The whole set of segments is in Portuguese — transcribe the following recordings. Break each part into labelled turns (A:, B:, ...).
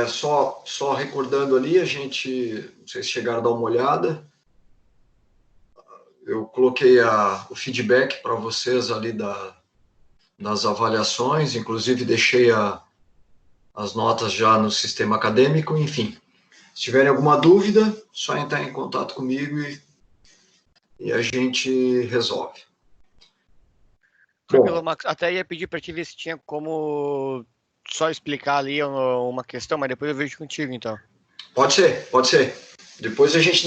A: Só recordando ali, a gente, não sei se chegaram a dar uma olhada, eu coloquei o feedback para vocês ali das avaliações, inclusive deixei as notas já no sistema acadêmico, enfim. Se tiverem alguma dúvida, só entrar em contato comigo e a gente resolve.
B: Tranquilo, Max. Até ia pedir para te ver se tinha como só explicar ali uma questão, mas depois eu vejo contigo, então.
A: Pode ser, pode ser. Depois a gente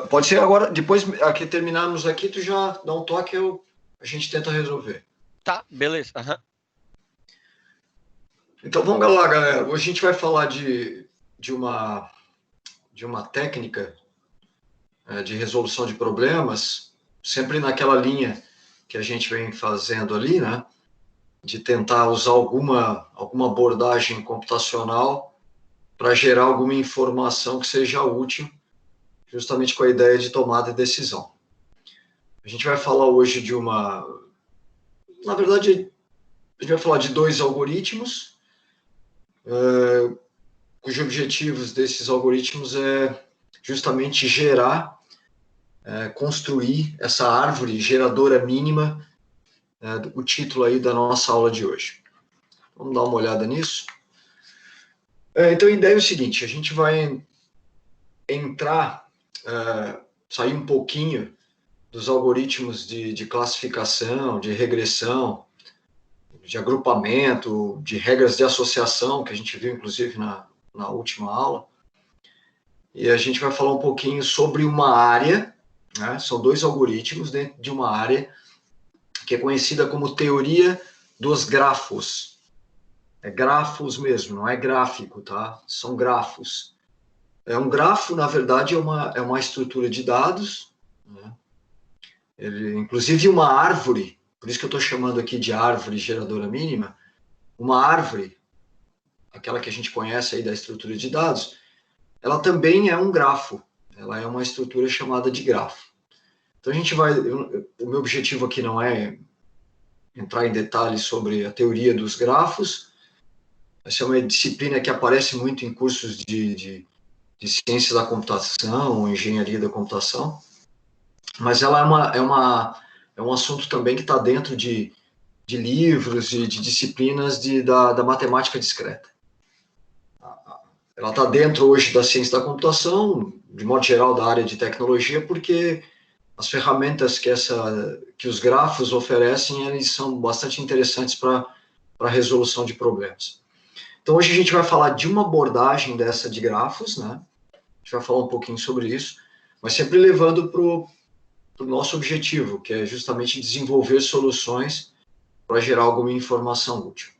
A: pode ser agora, depois que terminarmos aqui, tu já dá um toque, a gente tenta resolver.
B: Tá, beleza. Uhum.
A: Então vamos lá, galera. Hoje a gente vai falar de uma técnica de resolução de problemas, sempre naquela linha que a gente vem fazendo ali, né? De tentar usar alguma abordagem computacional para gerar alguma informação que seja útil, justamente com a ideia de tomada de decisão. A gente vai falar hoje na verdade, a gente vai falar de dois algoritmos, cujos objetivos desses algoritmos é justamente construir essa árvore geradora mínima, o título aí da nossa aula de hoje. Vamos dar uma olhada nisso? Então, a ideia é o seguinte, a gente vai sair um pouquinho dos algoritmos de classificação, de regressão, de agrupamento, de regras de associação, que a gente viu, inclusive, na última aula. E a gente vai falar um pouquinho sobre uma área, né? São dois algoritmos dentro de uma área que é conhecida como teoria dos grafos. É grafos mesmo, não é gráfico, tá? São grafos. Um grafo, na verdade, é uma estrutura de dados, né? Inclusive uma árvore, por isso que eu estou chamando aqui de árvore geradora mínima, uma árvore, aquela que a gente conhece aí da estrutura de dados, ela também é um grafo, ela é uma estrutura chamada de grafo. Então o meu objetivo aqui não é entrar em detalhes sobre a teoria dos grafos, essa é uma disciplina que aparece muito em cursos de ciência da computação ou engenharia da computação, mas ela é um assunto também que está dentro de livros e de disciplinas da matemática discreta. Ela está dentro hoje da ciência da computação, de modo geral da área de tecnologia, porque as ferramentas que os grafos oferecem, eles são bastante interessantes para a resolução de problemas. Então, hoje a gente vai falar de uma abordagem dessa de grafos, né? A gente vai falar um pouquinho sobre isso, mas sempre levando para o nosso objetivo, que é justamente desenvolver soluções para gerar alguma informação útil.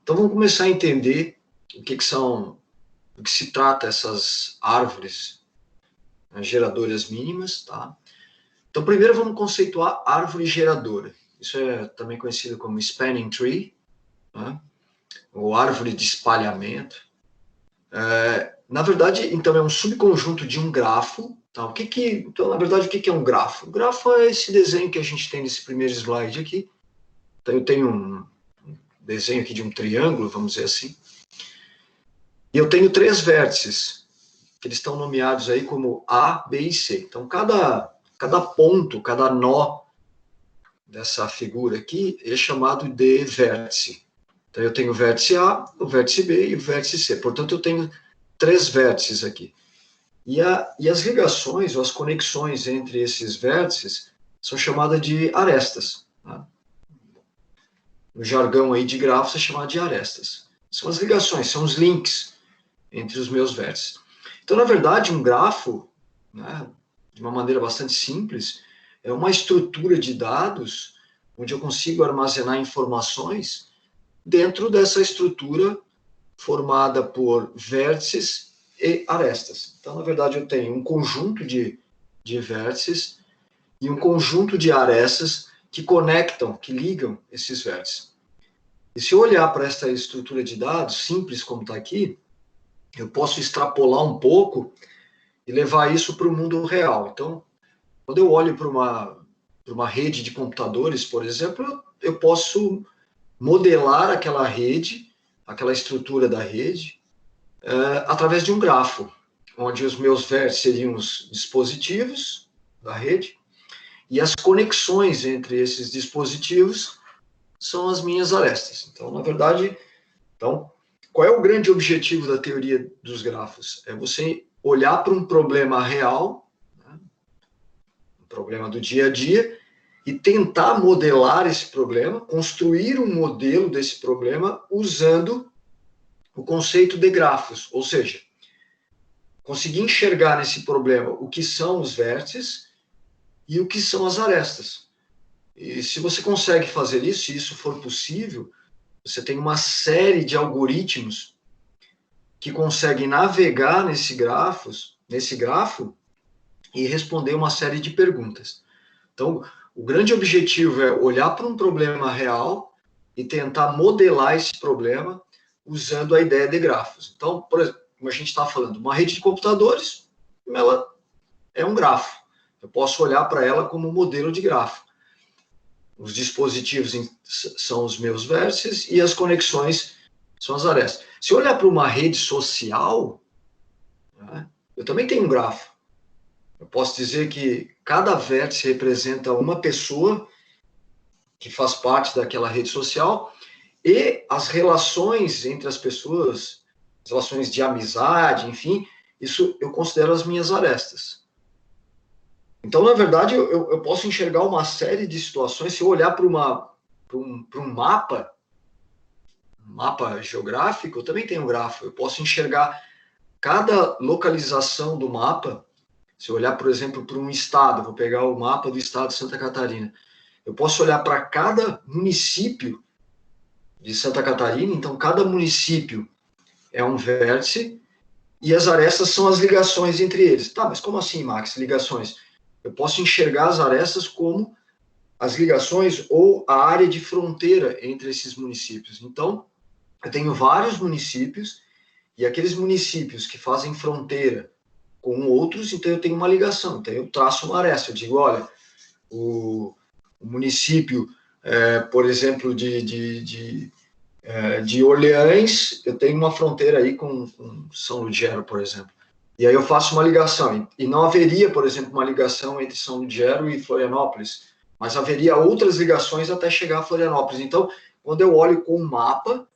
A: Então, vamos começar a entender do que se trata essas árvores, né, geradoras mínimas, tá? Então, primeiro vamos conceituar árvore geradora. Isso é também conhecido como spanning tree, né? Ou árvore de espalhamento. Na verdade, então, é um subconjunto de um grafo. Tá? Então, na verdade, o que é um grafo? O grafo é esse desenho que a gente tem nesse primeiro slide aqui. Então, eu tenho um desenho aqui de um triângulo, vamos dizer assim. E eu tenho 3 vértices, que eles estão nomeados aí como A, B e C. Então, cada ponto, cada nó dessa figura aqui é chamado de vértice. Então, eu tenho o vértice A, o vértice B e o vértice C. Portanto, eu tenho 3 vértices aqui. E as ligações, ou as conexões entre esses vértices são chamadas de arestas. Tá? No jargão aí de grafos é chamado de arestas. São as ligações, são os links entre os meus vértices. Então, na verdade, um grafo, né, de uma maneira bastante simples, é uma estrutura de dados onde eu consigo armazenar informações dentro dessa estrutura formada por vértices e arestas. Então, na verdade, eu tenho um conjunto de vértices e um conjunto de arestas que conectam, que ligam esses vértices. E se eu olhar para essa estrutura de dados, simples como está aqui, eu posso extrapolar um pouco e levar isso para o mundo real. Então, quando eu olho para uma rede de computadores, por exemplo, eu posso modelar aquela rede aquela estrutura da rede através de um grafo, onde os meus vértices seriam os dispositivos da rede, e as conexões entre esses dispositivos são as minhas arestas. Então, na verdade, qual é o grande objetivo da teoria dos grafos? É você olhar para um problema real, né, um problema do dia a dia, e tentar modelar esse problema, construir um modelo desse problema usando o conceito de grafos, ou seja, conseguir enxergar nesse problema o que são os vértices e o que são as arestas. E se você consegue fazer isso, se isso for possível, você tem uma série de algoritmos que conseguem navegar nesse grafo e responder uma série de perguntas. Então, o grande objetivo é olhar para um problema real e tentar modelar esse problema usando a ideia de grafos. Então, por exemplo, como a gente está falando, uma rede de computadores, ela é um grafo. Eu posso olhar para ela como um modelo de grafo. Os dispositivos são os meus vértices e as conexões são as arestas. Se eu olhar para uma rede social, né, eu também tenho um grafo. Eu posso dizer que cada vértice representa uma pessoa que faz parte daquela rede social e as relações entre as pessoas, as relações de amizade, enfim, isso eu considero as minhas arestas. Então, na verdade, eu posso enxergar uma série de situações. Se eu olhar para um mapa geográfico, eu também tenho um grafo. Eu posso enxergar cada localização do mapa. Se eu olhar, por exemplo, para um estado, vou pegar o mapa do estado de Santa Catarina. Eu posso olhar para cada município de Santa Catarina. Então, cada município é um vértice e as arestas são as ligações entre eles. Tá, mas como assim, Max, ligações? Eu posso enxergar as arestas como as ligações ou a área de fronteira entre esses municípios. Então, eu tenho vários municípios e aqueles municípios que fazem fronteira com outros, então eu tenho uma ligação. Então, eu traço uma aresta. Eu digo, olha, o município, por exemplo, de Orleans, eu tenho uma fronteira aí com São Lugero, por exemplo. E aí eu faço uma ligação. E não haveria, por exemplo, uma ligação entre São Lugero e Florianópolis, mas haveria outras ligações até chegar a Florianópolis. Então, quando eu olho com um mapa,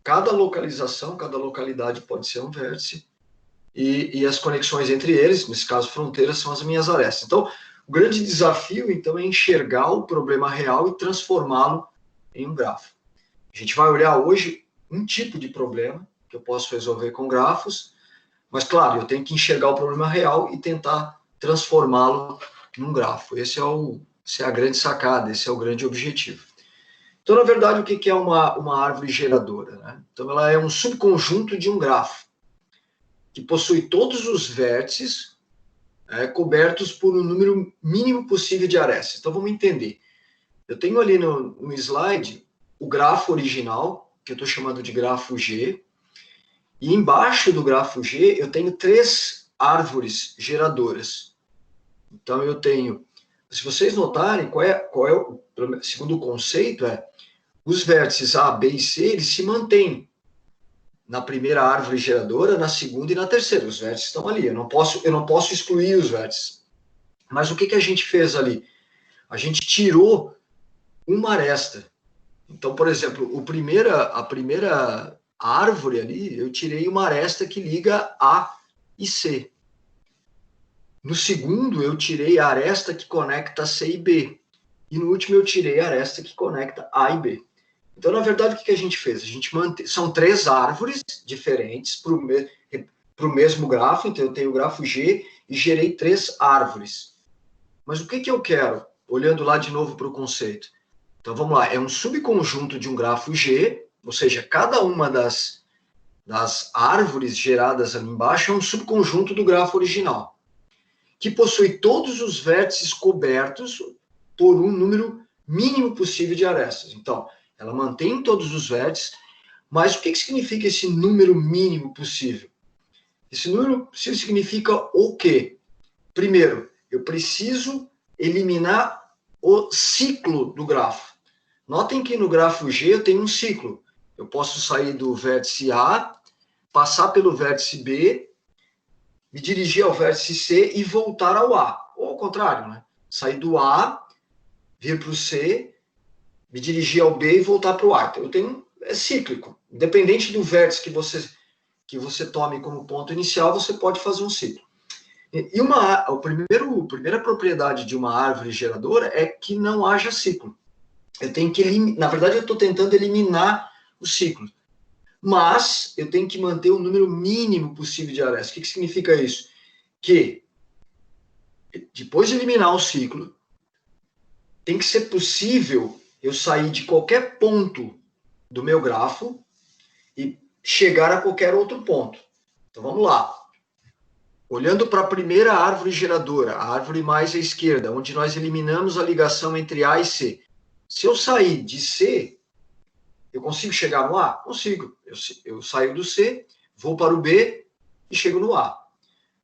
A: cada localização, cada localidade pode ser um vértice, e as conexões entre eles, nesse caso fronteiras, são as minhas arestas. Então, o grande desafio, então, é enxergar o problema real e transformá-lo em um grafo. A gente vai olhar hoje um tipo de problema que eu posso resolver com grafos, mas, claro, eu tenho que enxergar o problema real e tentar transformá-lo num grafo. Essa é a grande sacada, esse é o grande objetivo. Então, na verdade, o que é uma árvore geradora, né? Então, ela é um subconjunto de um grafo, que possui todos os vértices cobertos por um número mínimo possível de arestas. Então, vamos entender. Eu tenho ali no slide o grafo original, que eu estou chamando de grafo G, e embaixo do grafo G eu tenho 3 árvores geradoras. Então, eu tenho, se vocês notarem, segundo o conceito, os vértices A, B e C, eles se mantêm na primeira árvore geradora, na segunda e na terceira. Os vértices estão ali, eu não posso excluir os vértices. Mas o que a gente fez ali? A gente tirou uma aresta. Então, por exemplo, a primeira árvore ali, eu tirei uma aresta que liga A e C. No segundo, eu tirei a aresta que conecta C e B. E no último, eu tirei a aresta que conecta A e B. Então, na verdade, o que a gente fez? A gente são 3 árvores diferentes para o mesmo grafo. Então, eu tenho o grafo G e gerei 3 árvores. Mas o que eu quero? Olhando lá de novo para o conceito. Então, vamos lá. É um subconjunto de um grafo G, ou seja, cada uma das árvores geradas ali embaixo é um subconjunto do grafo original, que possui todos os vértices cobertos por um número mínimo possível de arestas. Então, ela mantém todos os vértices, mas o que significa esse número mínimo possível? Esse número possível significa o quê? Primeiro, eu preciso eliminar o ciclo do grafo. Notem que no grafo G eu tenho um ciclo. Eu posso sair do vértice A, passar pelo vértice B, me dirigir ao vértice C e voltar ao A. Ou ao contrário, né? Sair do A, vir para o C, me dirigir ao B e voltar para o A. Então, eu tenho, é cíclico. Independente do vértice que você tome como ponto inicial, você pode fazer um ciclo. E a primeira propriedade de uma árvore geradora é que não haja ciclo. Eu tenho que na verdade, eu estou tentando eliminar o ciclo. Mas eu tenho que manter o número mínimo possível de arestas. O que significa isso? Que depois de eliminar o ciclo, tem que ser possível eu sair de qualquer ponto do meu grafo e chegar a qualquer outro ponto. Então vamos lá. Olhando para a primeira árvore geradora, a árvore mais à esquerda, onde nós eliminamos a ligação entre A e C. Se eu sair de C, eu consigo chegar no A? Consigo. Eu saio do C, vou para o B e chego no A.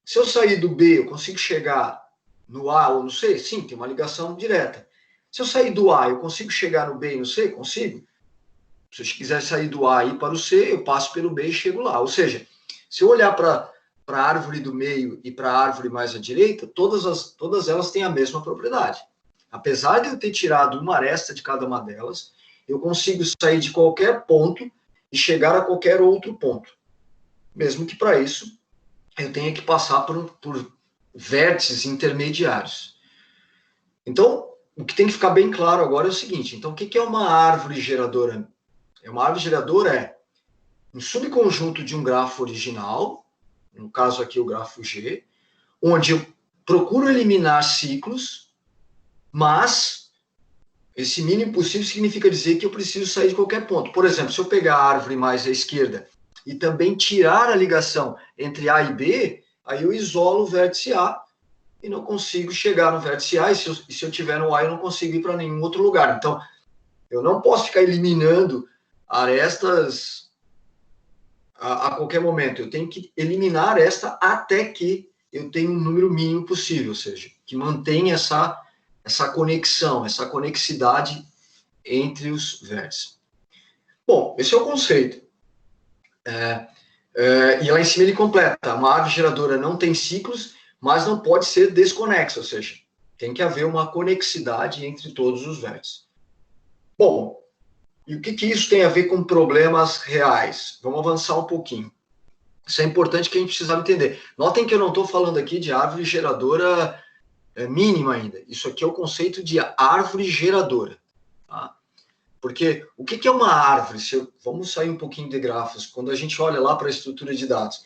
A: Se eu sair do B, eu consigo chegar no A ou no C? Sim, tem uma ligação direta. Se eu sair do A, eu consigo chegar no B e no C? Consigo. Se eu quiser sair do A e ir para o C, eu passo pelo B e chego lá. Ou seja, se eu olhar para a árvore do meio e para a árvore mais à direita, todas elas têm a mesma propriedade. Apesar de eu ter tirado uma aresta de cada uma delas, eu consigo sair de qualquer ponto e chegar a qualquer outro ponto. Mesmo que para isso eu tenha que passar por vértices intermediários. Então, o que tem que ficar bem claro agora é o seguinte. Então, o que é uma árvore geradora? Uma árvore geradora é um subconjunto de um grafo original, no caso aqui o grafo G, onde eu procuro eliminar ciclos, mas esse mínimo possível significa dizer que eu preciso sair de qualquer ponto. Por exemplo, se eu pegar a árvore mais à esquerda e também tirar a ligação entre A e B, aí eu isolo o vértice A e não consigo chegar no vértice A, e se eu tiver no A, eu não consigo ir para nenhum outro lugar. Então, eu não posso ficar eliminando arestas a qualquer momento. Eu tenho que eliminar esta até que eu tenha um número mínimo possível, ou seja, que mantenha essa conexão, essa conexidade entre os vértices. Bom, esse é o conceito. E lá em cima ele completa. Uma árvore geradora não tem ciclos, mas não pode ser desconexa, ou seja, tem que haver uma conexidade entre todos os vértices. Bom, e o que isso tem a ver com problemas reais? Vamos avançar um pouquinho. Isso é importante que a gente precisa entender. Notem que eu não estou falando aqui de árvore geradora mínima ainda. Isso aqui é o conceito de árvore geradora. Tá? Porque o que é uma árvore? Vamos sair um pouquinho de grafos. Quando a gente olha lá para a estrutura de dados.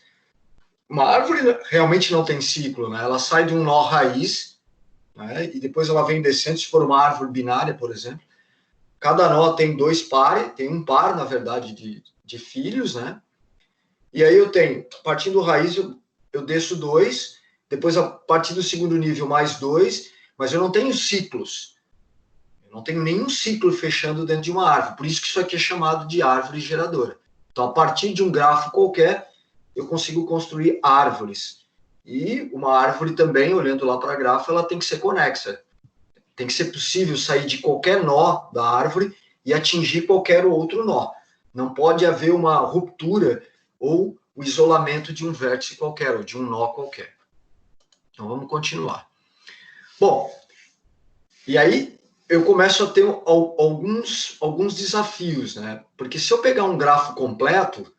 A: Uma árvore realmente não tem ciclo, né? Ela sai de um nó raiz, né? E depois ela vem descendo, se for uma árvore binária, por exemplo. Cada nó tem dois pares, tem um par, na verdade, de filhos, né? E aí eu tenho, partindo do raiz, eu desço 2, depois a partir do segundo nível mais 2, mas eu não tenho ciclos. Eu não tenho nenhum ciclo fechando dentro de uma árvore. Por isso que isso aqui é chamado de árvore geradora. Então, a partir de um grafo qualquer, eu consigo construir árvores. E uma árvore também, olhando lá para a grafo, ela tem que ser conexa. Tem que ser possível sair de qualquer nó da árvore e atingir qualquer outro nó. Não pode haver uma ruptura ou o isolamento de um vértice qualquer, ou de um nó qualquer. Então, vamos continuar. Bom, e aí eu começo a ter alguns desafios, né? Porque se eu pegar um grafo completo,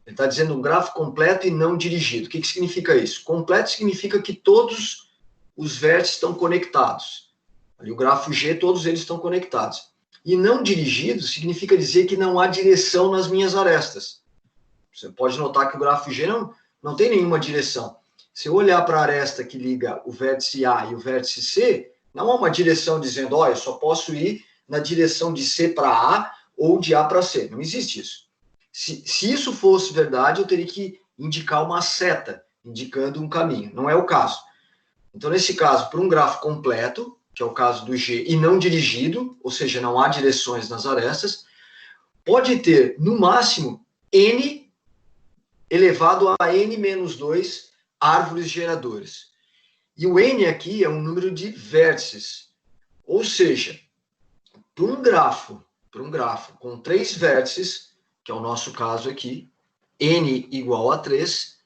A: ele está dizendo um grafo completo e não dirigido. O que significa isso? Completo significa que todos os vértices estão conectados. Ali o grafo G, todos eles estão conectados. E não dirigido significa dizer que não há direção nas minhas arestas. Você pode notar que o grafo G não tem nenhuma direção. Se eu olhar para a aresta que liga o vértice A e o vértice C, não há uma direção dizendo, eu só posso ir na direção de C para A ou de A para C. Não existe isso. Se isso fosse verdade, eu teria que indicar uma seta, indicando um caminho. Não é o caso. Então, nesse caso, para um grafo completo, que é o caso do G, e não dirigido, ou seja, não há direções nas arestas, pode ter, no máximo, N elevado a N-2 árvores geradoras. E o N aqui é um número de vértices. Ou seja, para um grafo com 3 vértices, que é o nosso caso aqui, n igual a 3.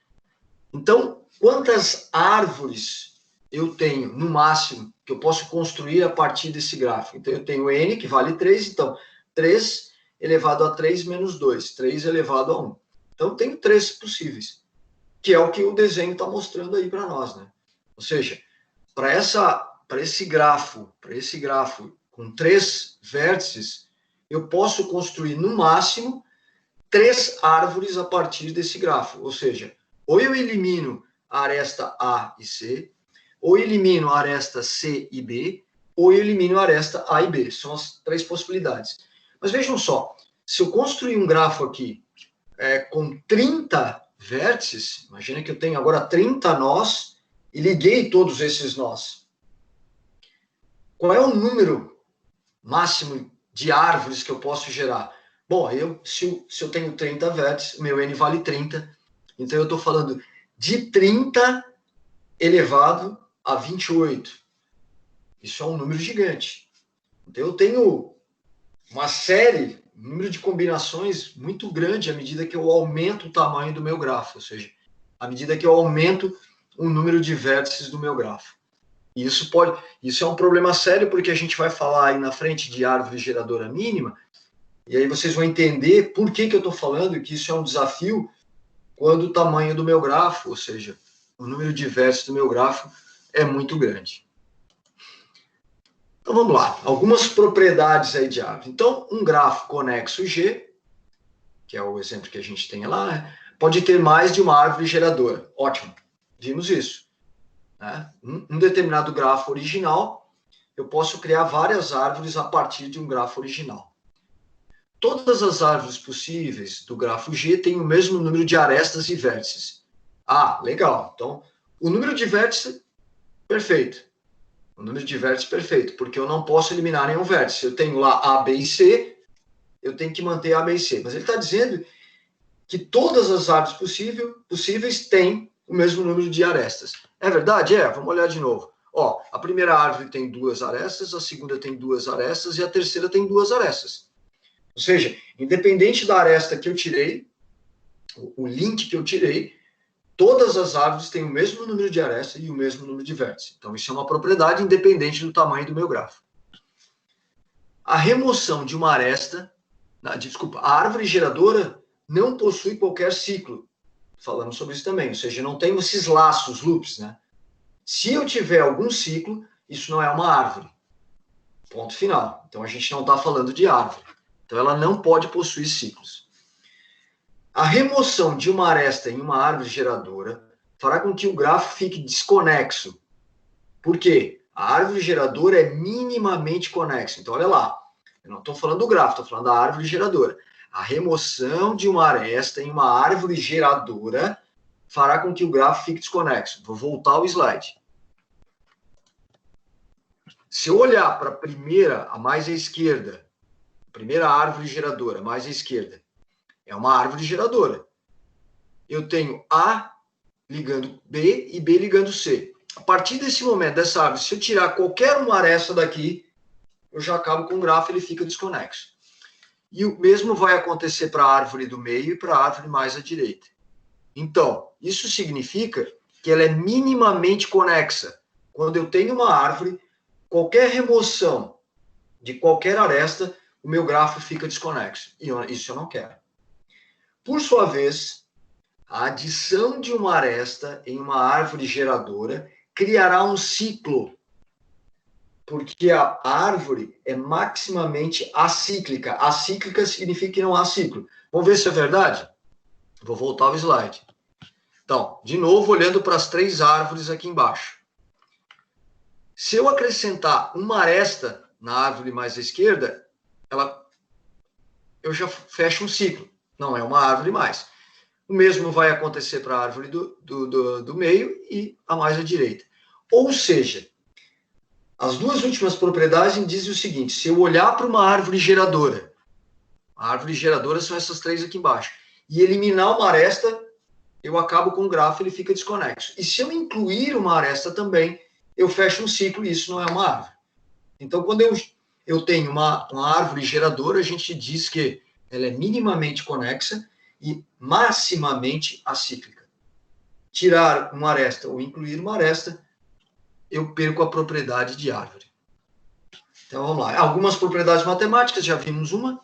A: Então, quantas árvores eu tenho, no máximo, que eu posso construir a partir desse gráfico? Então, eu tenho n, que vale 3, então, 3 elevado a 3 menos 2, 3 elevado a 1. Então, eu tenho 3 possíveis, que é o que o desenho está mostrando aí para nós, né? Ou seja, para esse grafo com 3 vértices, eu posso construir, no máximo, 3 árvores a partir desse grafo. Ou seja, ou eu elimino a aresta A e C, ou elimino a aresta C e B, ou eu elimino a aresta A e B. São as 3 possibilidades. Mas vejam só, se eu construir um grafo aqui com 30 vértices, imagina que eu tenho agora 30 nós e liguei todos esses nós. Qual é o número máximo de árvores que eu posso gerar? Bom, se eu tenho 30 vértices, meu n vale 30, então eu estou falando de 30 elevado a 28. Isso é um número gigante. Então eu tenho uma série, um número de combinações muito grande à medida que eu aumento o tamanho do meu grafo, ou seja, à medida que eu aumento o número de vértices do meu grafo. E isso é um problema sério, porque a gente vai falar aí na frente de árvore geradora mínima, e aí vocês vão entender por que eu estou falando que isso é um desafio quando o tamanho do meu grafo, ou seja, o número de vértices do meu grafo é muito grande. Então vamos lá, algumas propriedades aí de árvore. Então, um grafo conexo G, que é o exemplo que a gente tem lá, né, pode ter mais de uma árvore geradora. Ótimo, vimos isso. Né? Um determinado grafo original, eu posso criar várias árvores a partir de um grafo original. Todas as árvores possíveis do grafo G têm o mesmo número de arestas e vértices. Ah, legal. Então, o número de vértices, perfeito. O número de vértices, perfeito, porque eu não posso eliminar nenhum vértice. Eu tenho lá A, B e C, eu tenho que manter A, B e C. Mas ele está dizendo que todas as árvores possíveis têm o mesmo número de arestas. É verdade? Vamos olhar de novo. Ó, a primeira árvore tem 2 arestas, a segunda tem 2 arestas e a terceira tem 2 arestas. Ou seja, independente da aresta que eu tirei, o link que eu tirei, todas as árvores têm o mesmo número de arestas e o mesmo número de vértices. Então, isso é uma propriedade independente do tamanho do meu grafo. A remoção de uma aresta, a árvore geradora não possui qualquer ciclo. Falamos sobre isso também, ou seja, não tem esses laços, loops, né? Se eu tiver algum ciclo, isso não é uma árvore. Ponto final. Então, a gente não está falando de árvore. Então, ela não pode possuir ciclos. A remoção de uma aresta em uma árvore geradora fará com que o grafo fique desconexo. Por quê? A árvore geradora é minimamente conexa. Então, olha lá. Eu não estou falando do grafo, estou falando da árvore geradora. A remoção de uma aresta em uma árvore geradora fará com que o grafo fique desconexo. Vou voltar ao slide. Se eu olhar para a primeira, a mais à esquerda, primeira árvore geradora, mais à esquerda, é uma árvore geradora. Eu tenho A ligando B e B ligando C. A partir desse momento, dessa árvore, se eu tirar qualquer uma aresta daqui, eu já acabo com o grafo, ele fica desconexo. E o mesmo vai acontecer para a árvore do meio e para a árvore mais à direita. Então, isso significa que ela é minimamente conexa. Quando eu tenho uma árvore, qualquer remoção de qualquer aresta, o meu grafo fica desconexo. E isso eu não quero. Por sua vez, a adição de uma aresta em uma árvore geradora criará um ciclo, porque a árvore é maximamente acíclica. Acíclica significa que não há ciclo. Vamos ver se é verdade? Vou voltar ao slide. Então, de novo, olhando para as 3 árvores aqui embaixo. Se eu acrescentar uma aresta na árvore mais à esquerda, eu já fecho um ciclo. Não é uma árvore mais. O mesmo vai acontecer para a árvore do meio e a mais à direita. Ou seja, as 2 últimas propriedades dizem o seguinte: se eu olhar para uma árvore geradora, a árvore geradora são essas 3 aqui embaixo, e eliminar uma aresta, eu acabo com o grafo, ele fica desconexo. E se eu incluir uma aresta também, eu fecho um ciclo e isso não é uma árvore. Então, quando eu tenho uma árvore geradora, a gente diz que ela é minimamente conexa e maximamente acíclica. Tirar uma aresta ou incluir uma aresta, eu perco a propriedade de árvore. Então, vamos lá. Algumas propriedades matemáticas, já vimos uma.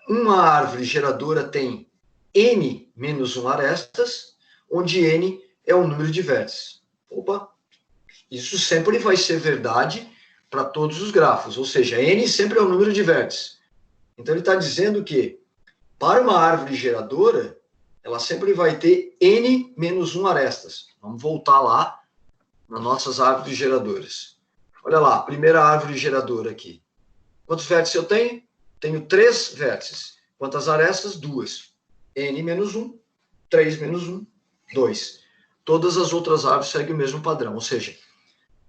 A: Uma árvore geradora tem n menos 1 arestas, onde n é o número de vértices. Opa! Isso sempre vai ser verdade para todos os grafos, ou seja, n sempre é o número de vértices. Então, ele está dizendo que, para uma árvore geradora, ela sempre vai ter n menos 1 arestas. Vamos voltar lá nas nossas árvores geradoras. Olha lá, a primeira árvore geradora aqui. Quantos vértices eu tenho? Tenho 3 vértices. Quantas arestas? 2. N menos 1, 3 menos 1, 2. Todas as outras árvores seguem o mesmo padrão. Ou seja,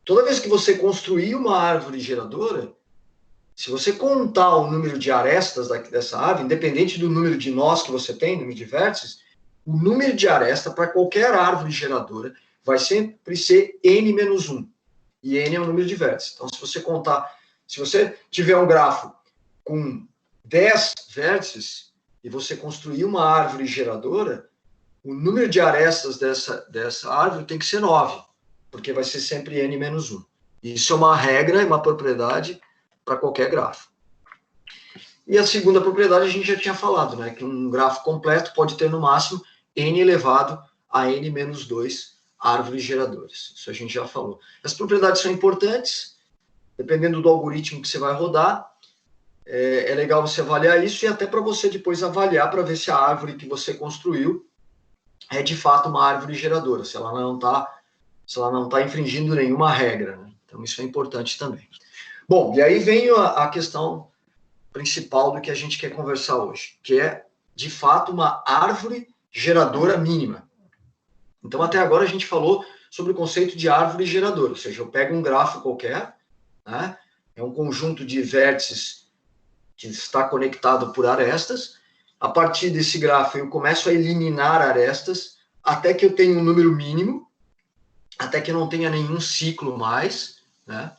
A: toda vez que você construir uma árvore geradora, se você contar o número de arestas dessa árvore, independente do número de nós que você tem, número de vértices, o número de aresta para qualquer árvore geradora vai sempre ser n menos 1. E n é o número de vértices. Então, se você contar, se você tiver um grafo com 10 vértices e você construir uma árvore geradora, o número de arestas dessa árvore tem que ser 9, porque vai ser sempre n menos 1. Isso é uma regra, é uma propriedade para qualquer grafo. E a segunda propriedade a gente já tinha falado, né? Que um grafo completo pode ter no máximo n elevado a n menos 2 árvores geradoras. Isso a gente já falou. As propriedades são importantes, dependendo do algoritmo que você vai rodar. É legal você avaliar isso e até para você depois avaliar para ver se a árvore que você construiu é de fato uma árvore geradora, se ela não está infringindo nenhuma regra, né? Então isso é importante também. Bom, e aí vem a questão principal do que a gente quer conversar hoje, que é, de fato, uma árvore geradora mínima. Então, até agora a gente falou sobre o conceito de árvore geradora, ou seja, eu pego um grafo qualquer, né? É um conjunto de vértices que está conectado por arestas. A partir desse grafo, eu começo a eliminar arestas até que eu tenha um número mínimo, até que eu não tenha nenhum ciclo mais, né?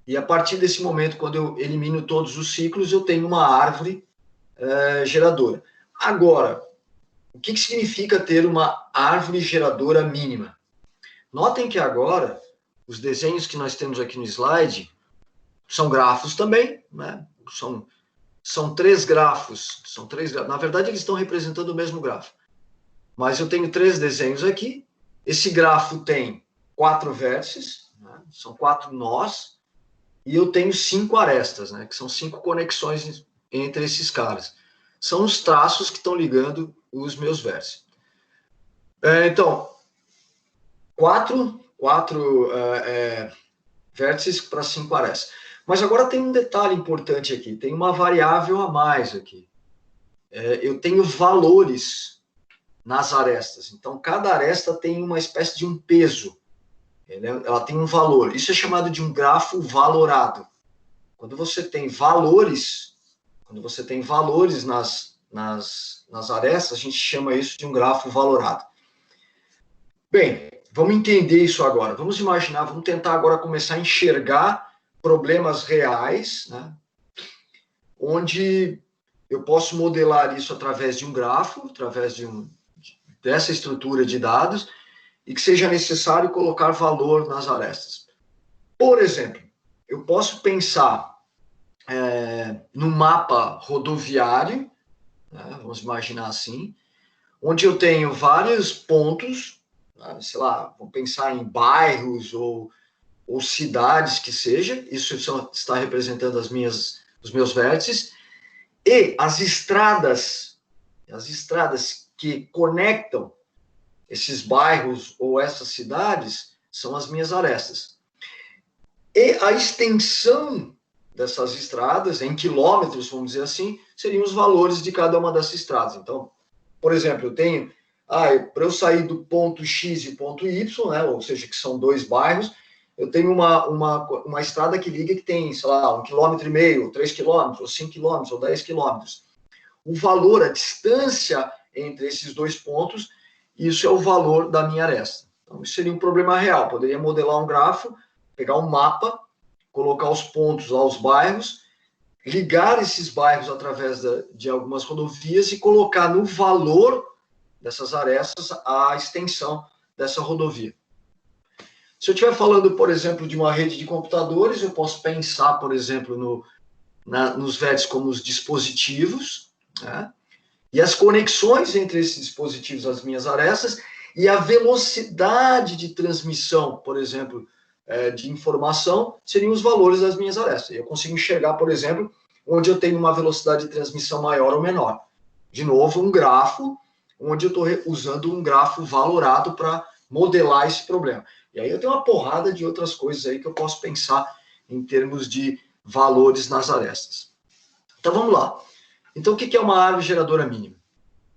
A: E a partir desse momento, quando eu elimino todos os ciclos, eu tenho uma árvore geradora. Agora, o que significa ter uma árvore geradora mínima? Notem que agora, os desenhos que nós temos aqui no slide são grafos também, né? São 3 grafos. Na verdade, eles estão representando o mesmo grafo. Mas eu tenho 3 desenhos aqui. Esse grafo tem 4 vértices, né? São 4 nós. E eu tenho 5 arestas, né? Que são 5 conexões entre esses caras. São os traços que estão ligando os meus vértices. Então, 4 vértices para 5 arestas. Mas agora tem um detalhe importante aqui, tem uma variável a mais aqui. Eu tenho valores nas arestas. Então, cada aresta tem uma espécie de um peso. Ela tem um valor. Isso é chamado de um grafo valorado. Quando você tem valores nas arestas, a gente chama isso de um grafo valorado. Bem, vamos entender isso agora. Vamos imaginar, vamos tentar agora começar a enxergar problemas reais, né? Onde eu posso modelar isso através de um grafo, através dessa estrutura de dados, e que seja necessário colocar valor nas arestas. Por exemplo, eu posso pensar num mapa rodoviário, né, vamos imaginar assim, onde eu tenho vários pontos, né, sei lá, vou pensar em bairros ou cidades que seja, isso está representando os meus vértices, e as estradas que conectam esses bairros ou essas cidades são as minhas arestas. E a extensão dessas estradas, em quilômetros, vamos dizer assim, seriam os valores de cada uma dessas estradas. Então, por exemplo, eu tenho, para eu sair do ponto X e ponto Y, né, ou seja, que são 2 bairros, eu tenho uma estrada que liga que tem, sei lá, 1,5 km, ou 3 km, ou 5 km, ou 10 km. O valor, a distância entre esses 2 pontos, isso é o valor da minha aresta. Então, isso seria um problema real. Poderia modelar um grafo, pegar um mapa, colocar os pontos lá, os bairros, ligar esses bairros através de algumas rodovias e colocar no valor dessas arestas a extensão dessa rodovia. Se eu estiver falando, por exemplo, de uma rede de computadores, eu posso pensar, por exemplo, nos vértices como os dispositivos, né? E as conexões entre esses dispositivos, as minhas arestas, e a velocidade de transmissão, por exemplo, de informação, seriam os valores das minhas arestas. Eu consigo enxergar, por exemplo, onde eu tenho uma velocidade de transmissão maior ou menor. De novo, um grafo, onde eu estou usando um grafo valorado para modelar esse problema. E aí eu tenho uma porrada de outras coisas aí que eu posso pensar em termos de valores nas arestas. Então, vamos lá. Então, o que é uma árvore geradora mínima?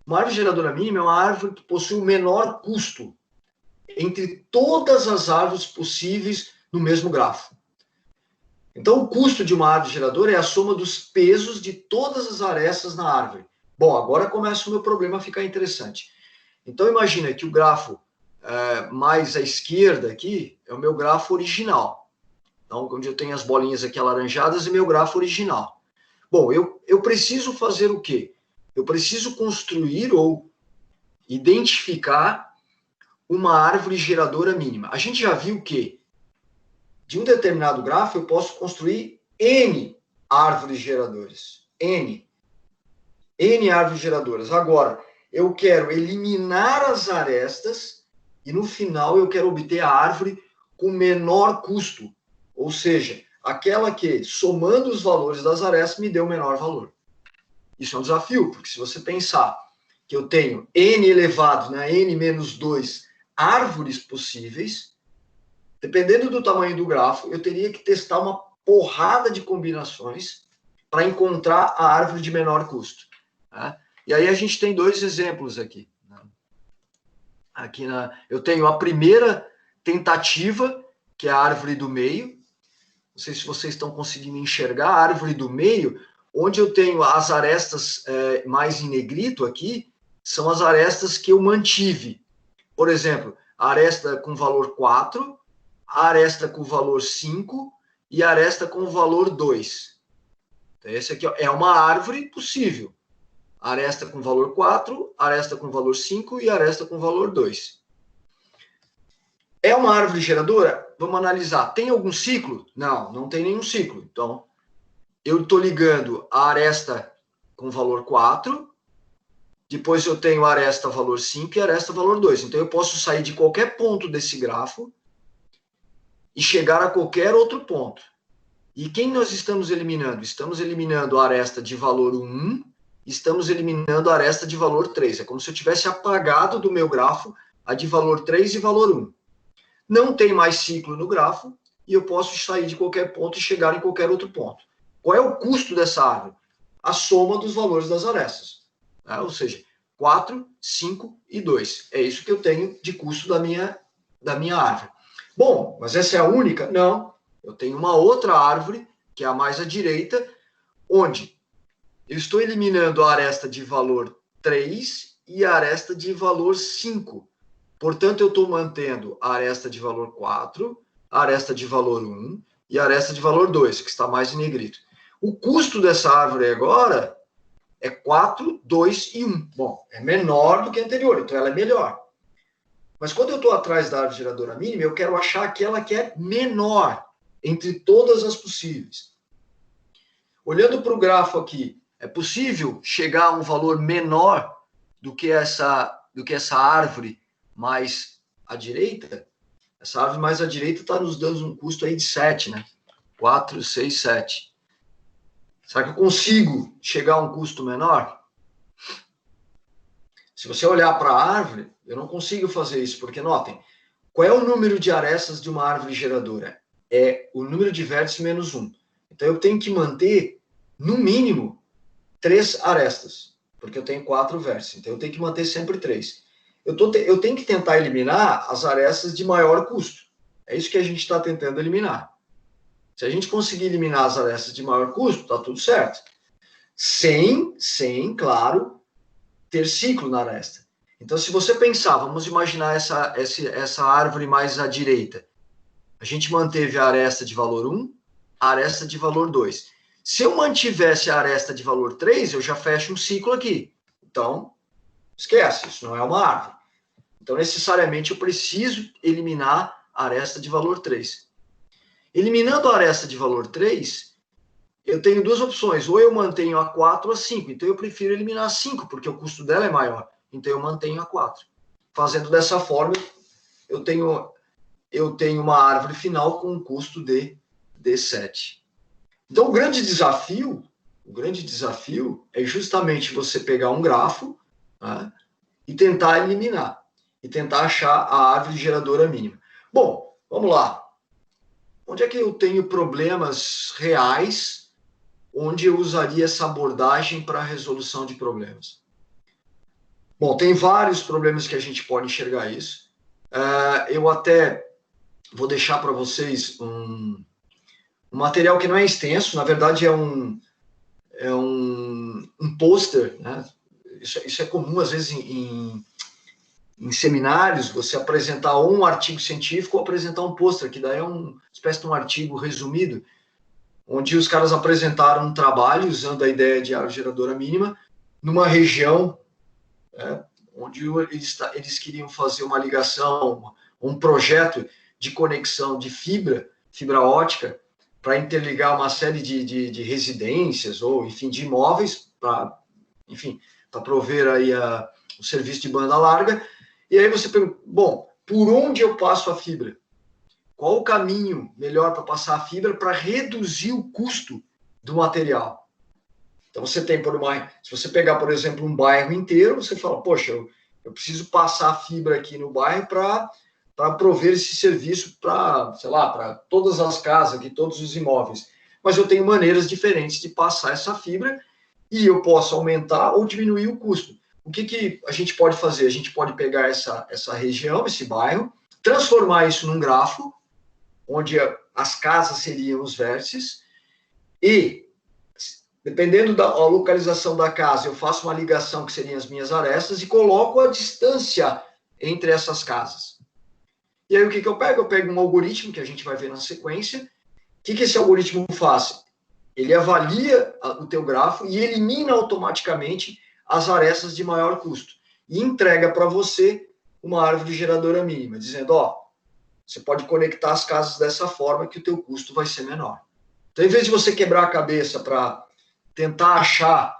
A: Uma árvore geradora mínima é uma árvore que possui o menor custo entre todas as árvores possíveis no mesmo grafo. Então, o custo de uma árvore geradora é a soma dos pesos de todas as arestas na árvore. Bom, agora começa o meu problema a ficar interessante. Então, imagina que o grafo mais à esquerda aqui é o meu grafo original. Então, onde eu tenho as bolinhas aqui alaranjadas, é meu grafo original. Bom, eu preciso fazer o quê? Eu preciso construir ou identificar uma árvore geradora mínima. A gente já viu que de um determinado grafo eu posso construir N árvores geradoras. N árvores geradoras. Agora, eu quero eliminar as arestas e no final eu quero obter a árvore com menor custo. Ou seja, aquela que, somando os valores das arestas, me deu o menor valor. Isso é um desafio, porque se você pensar que eu tenho N elevado, né, N menos 2 árvores possíveis, dependendo do tamanho do grafo, eu teria que testar uma porrada de combinações para encontrar a árvore de menor custo. Né? E aí a gente tem dois exemplos aqui. Eu tenho a primeira tentativa, que é a árvore do meio. Não sei se vocês estão conseguindo enxergar a árvore do meio, onde eu tenho as arestas mais em negrito aqui, são as arestas que eu mantive. Por exemplo, a aresta com valor 4, a aresta com valor 5 e a aresta com valor 2. Então, esse aqui é uma árvore possível. Aresta com valor 4, aresta com valor 5 e aresta com valor 2. É uma árvore geradora? Vamos analisar. Tem algum ciclo? Não, não tem nenhum ciclo. Então, eu estou ligando a aresta com valor 4, depois eu tenho a aresta valor 5 e a aresta valor 2. Então, eu posso sair de qualquer ponto desse grafo e chegar a qualquer outro ponto. E quem nós estamos eliminando? Estamos eliminando a aresta de valor 1, estamos eliminando a aresta de valor 3. É como se eu tivesse apagado do meu grafo a de valor 3 e valor 1. Não tem mais ciclo no grafo e eu posso sair de qualquer ponto e chegar em qualquer outro ponto. Qual é o custo dessa árvore? A soma dos valores das arestas. Né? Ou seja, 4, 5 e 2. É isso que eu tenho de custo da minha árvore. Bom, mas essa é a única? Não. Eu tenho uma outra árvore, que é a mais à direita, onde eu estou eliminando a aresta de valor 3 e a aresta de valor 5. Portanto, eu estou mantendo a aresta de valor 4, a aresta de valor 1 e a aresta de valor 2, que está mais em negrito. O custo dessa árvore agora é 4, 2 e 1. Bom, é menor do que a anterior, então ela é melhor. Mas quando eu estou atrás da árvore geradora mínima, eu quero achar aquela que é menor entre todas as possíveis. Olhando para o grafo aqui, é possível chegar a um valor menor do que essa árvore mais à direita? Essa árvore mais à direita está nos dando um custo aí de 7, né? 4, 6, 7. Será que eu consigo chegar a um custo menor? Se você olhar para a árvore, eu não consigo fazer isso, porque notem, qual é o número de arestas de uma árvore geradora? É o número de vértices menos 1. Então, eu tenho que manter, no mínimo, 3 arestas, porque eu tenho 4 vértices. Então, eu tenho que manter sempre 3. Eu tenho que tentar eliminar as arestas de maior custo. É isso que a gente está tentando eliminar. Se a gente conseguir eliminar as arestas de maior custo, está tudo certo. Sem, claro, ter ciclo na aresta. Então, se você pensar, vamos imaginar essa árvore mais à direita. A gente manteve a aresta de valor 1, a aresta de valor 2. Se eu mantivesse a aresta de valor 3, eu já fecho um ciclo aqui. Então, esquece, isso não é uma árvore. Então, necessariamente, eu preciso eliminar a aresta de valor 3. Eliminando a aresta de valor 3, eu tenho duas opções. Ou eu mantenho a 4 ou a 5. Então, eu prefiro eliminar a 5, porque o custo dela é maior. Então, eu mantenho a 4. Fazendo dessa forma, eu tenho uma árvore final com um custo de D7. Então, o grande desafio é justamente você pegar um grafo, né, e tentar eliminar, e tentar achar a árvore geradora mínima. Bom, vamos lá. Onde é que eu tenho problemas reais, onde eu usaria essa abordagem para a resolução de problemas? Bom, tem vários problemas que a gente pode enxergar isso. Eu até vou deixar para vocês um material que não é extenso, na verdade é um pôster, né? Isso é comum, às vezes, em seminários, você apresentar ou um artigo científico ou apresentar um pôster, que daí é uma espécie de um artigo resumido, onde os caras apresentaram um trabalho usando a ideia de árvore geradora mínima numa região, né, onde eles queriam fazer uma ligação, um projeto de conexão de fibra ótica, para interligar uma série de residências ou, enfim, de imóveis para prover aí o serviço de banda larga. E aí você pergunta, bom, por onde eu passo a fibra? Qual o caminho melhor para passar a fibra para reduzir o custo do material? Então você tem, se você pegar, por exemplo, um bairro inteiro, você fala, poxa, eu preciso passar a fibra aqui no bairro para prover esse serviço para, sei lá, para todas as casas, aqui, todos os imóveis. Mas eu tenho maneiras diferentes de passar essa fibra e eu posso aumentar ou diminuir o custo. O que a gente pode fazer? A gente pode pegar essa região, esse bairro, transformar isso num grafo, onde as casas seriam os vértices, e, dependendo da localização da casa, eu faço uma ligação, que seriam as minhas arestas, e coloco a distância entre essas casas. E aí, o que eu pego? Eu pego um algoritmo, que a gente vai ver na sequência. O que esse algoritmo faz? Ele avalia o teu grafo e elimina automaticamente as arestas de maior custo. E entrega para você uma árvore geradora mínima, dizendo, você pode conectar as casas dessa forma que o teu custo vai ser menor. Então, em vez de você quebrar a cabeça para tentar achar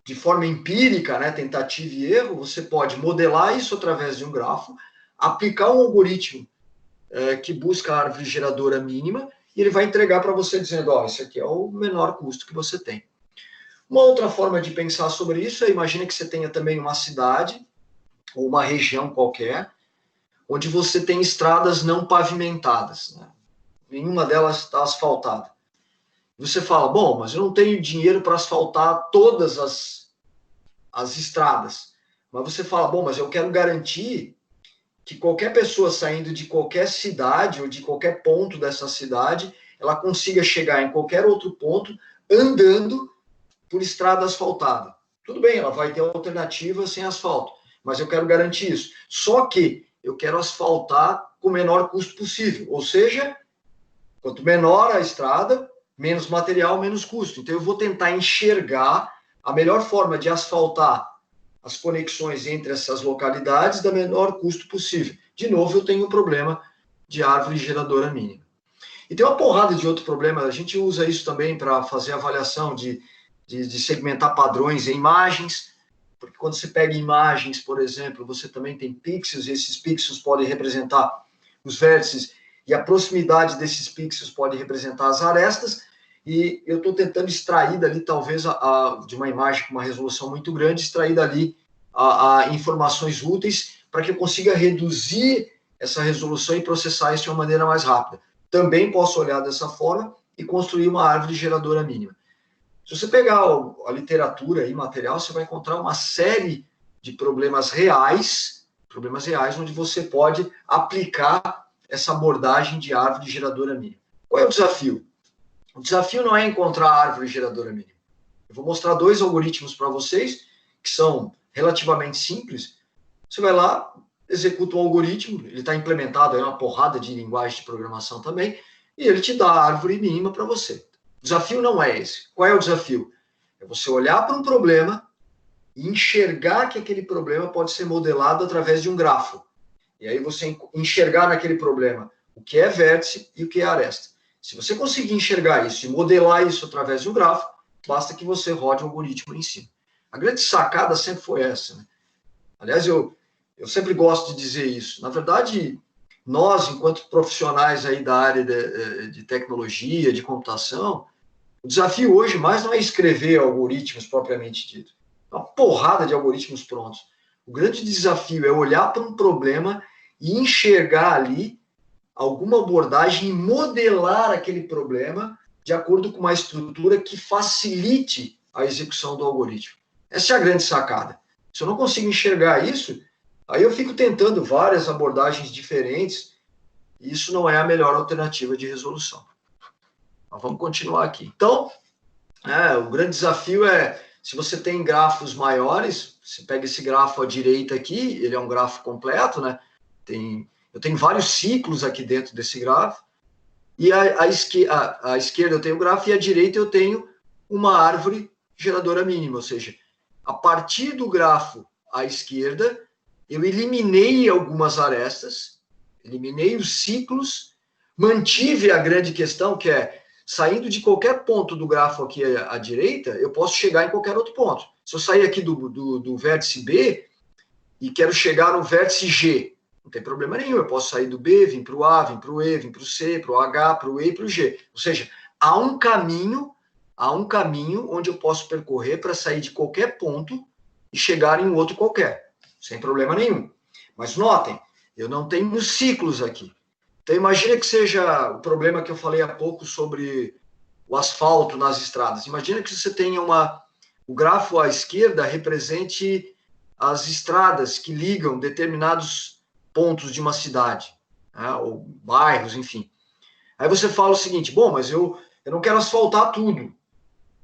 A: de forma empírica, né, tentativa e erro, você pode modelar isso através de um grafo, aplicar um algoritmo que busca a árvore geradora mínima, e ele vai entregar para você dizendo, esse aqui é o menor custo que você tem. Uma outra forma de pensar sobre isso imagina que você tenha também uma cidade, ou uma região qualquer, onde você tem estradas não pavimentadas, né? Nenhuma delas está asfaltada. Você fala, bom, mas eu não tenho dinheiro para asfaltar todas as estradas. Mas você fala, bom, mas eu quero garantir que qualquer pessoa saindo de qualquer cidade ou de qualquer ponto dessa cidade, ela consiga chegar em qualquer outro ponto andando por estrada asfaltada. Tudo bem, ela vai ter alternativa sem asfalto, mas eu quero garantir isso. Só que eu quero asfaltar com o menor custo possível, ou seja, quanto menor a estrada, menos material, menos custo. Então eu vou tentar enxergar a melhor forma de asfaltar as conexões entre essas localidades da menor custo possível. De novo, eu tenho um problema de árvore geradora mínima. E tem uma porrada de outro problema. A gente usa isso também para fazer avaliação de segmentar padrões em imagens, porque quando você pega imagens, por exemplo, você também tem pixels, e esses pixels podem representar os vértices, e a proximidade desses pixels pode representar as arestas, e eu estou tentando extrair dali, talvez, de uma imagem com uma resolução muito grande, extrair dali informações úteis para que eu consiga reduzir essa resolução e processar isso de uma maneira mais rápida. Também posso olhar dessa forma e construir uma árvore geradora mínima. Se você pegar a literatura e material, você vai encontrar uma série de problemas reais, onde você pode aplicar essa abordagem de árvore geradora mínima. Qual é o desafio? O desafio não é encontrar a árvore geradora mínima. Eu vou mostrar dois algoritmos para vocês, que são relativamente simples. Você vai lá, executa um algoritmo, ele está implementado em uma porrada de linguagem de programação também, e ele te dá a árvore mínima para você. O desafio não é esse. Qual é o desafio? É você olhar para um problema e enxergar que aquele problema pode ser modelado através de um grafo. E aí você enxergar naquele problema o que é vértice e o que é aresta. Se você conseguir enxergar isso e modelar isso através de um grafo, basta que você rode o algoritmo em cima. A grande sacada sempre foi essa, né? Aliás, eu sempre gosto de dizer isso. Na verdade, nós, enquanto profissionais aí da área de tecnologia, de computação, o desafio hoje mais não é escrever algoritmos propriamente dito. É uma porrada de algoritmos prontos. O grande desafio é olhar para um problema e enxergar ali alguma abordagem e modelar aquele problema de acordo com uma estrutura que facilite a execução do algoritmo. Essa é a grande sacada. Se eu não consigo enxergar isso, aí eu fico tentando várias abordagens diferentes e isso não é a melhor alternativa de resolução. Mas vamos continuar aqui. Então, o grande desafio é, se você tem grafos maiores, você pega esse grafo à direita aqui, ele é um grafo completo, né? Eu tenho vários ciclos aqui dentro desse grafo, e à esquerda eu tenho o grafo, e à direita eu tenho uma árvore geradora mínima, ou seja, a partir do grafo à esquerda, eu eliminei algumas arestas, eliminei os ciclos, mantive a grande questão, que é, saindo de qualquer ponto do grafo aqui à direita, eu posso chegar em qualquer outro ponto. Se eu sair aqui do vértice B e quero chegar no vértice G, não tem problema nenhum, eu posso sair do B, vir para o A, vir para o E, vir para o C, para o H, para o E e para o G. Ou seja, há um caminho onde eu posso percorrer para sair de qualquer ponto e chegar em um outro qualquer, sem problema nenhum. Mas notem, eu não tenho ciclos aqui. Então imagina que seja o problema que eu falei há pouco sobre o asfalto nas estradas. Imagina que você tenha o grafo à esquerda represente as estradas que ligam determinados pontos de uma cidade, né, ou bairros, enfim. Aí você fala o seguinte, bom, mas eu não quero asfaltar tudo,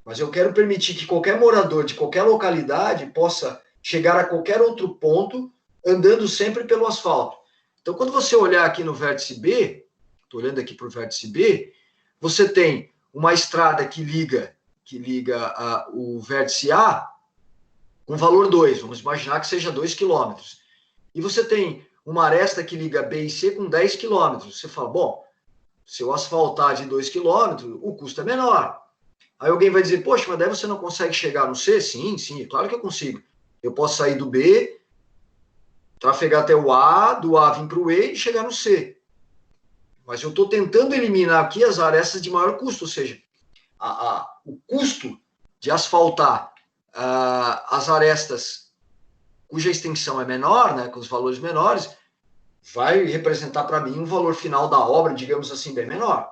A: mas eu quero permitir que qualquer morador de qualquer localidade possa chegar a qualquer outro ponto andando sempre pelo asfalto. Então, quando você olhar aqui no vértice B, estou olhando aqui para o vértice B, você tem uma estrada que liga o vértice A com valor 2, vamos imaginar que seja 2 quilômetros. E você tem uma aresta que liga B e C com 10 quilômetros. Você fala, bom, se eu asfaltar de 2 quilômetros, o custo é menor. Aí alguém vai dizer, poxa, mas daí você não consegue chegar no C? Sim, é claro que eu consigo. Eu posso sair do B, trafegar até o A, do A vir para o E e chegar no C. Mas eu estou tentando eliminar aqui as arestas de maior custo, ou seja, o custo de asfaltar as arestas cuja extensão é menor, né, com os valores menores, vai representar para mim um valor final da obra, digamos assim, bem menor.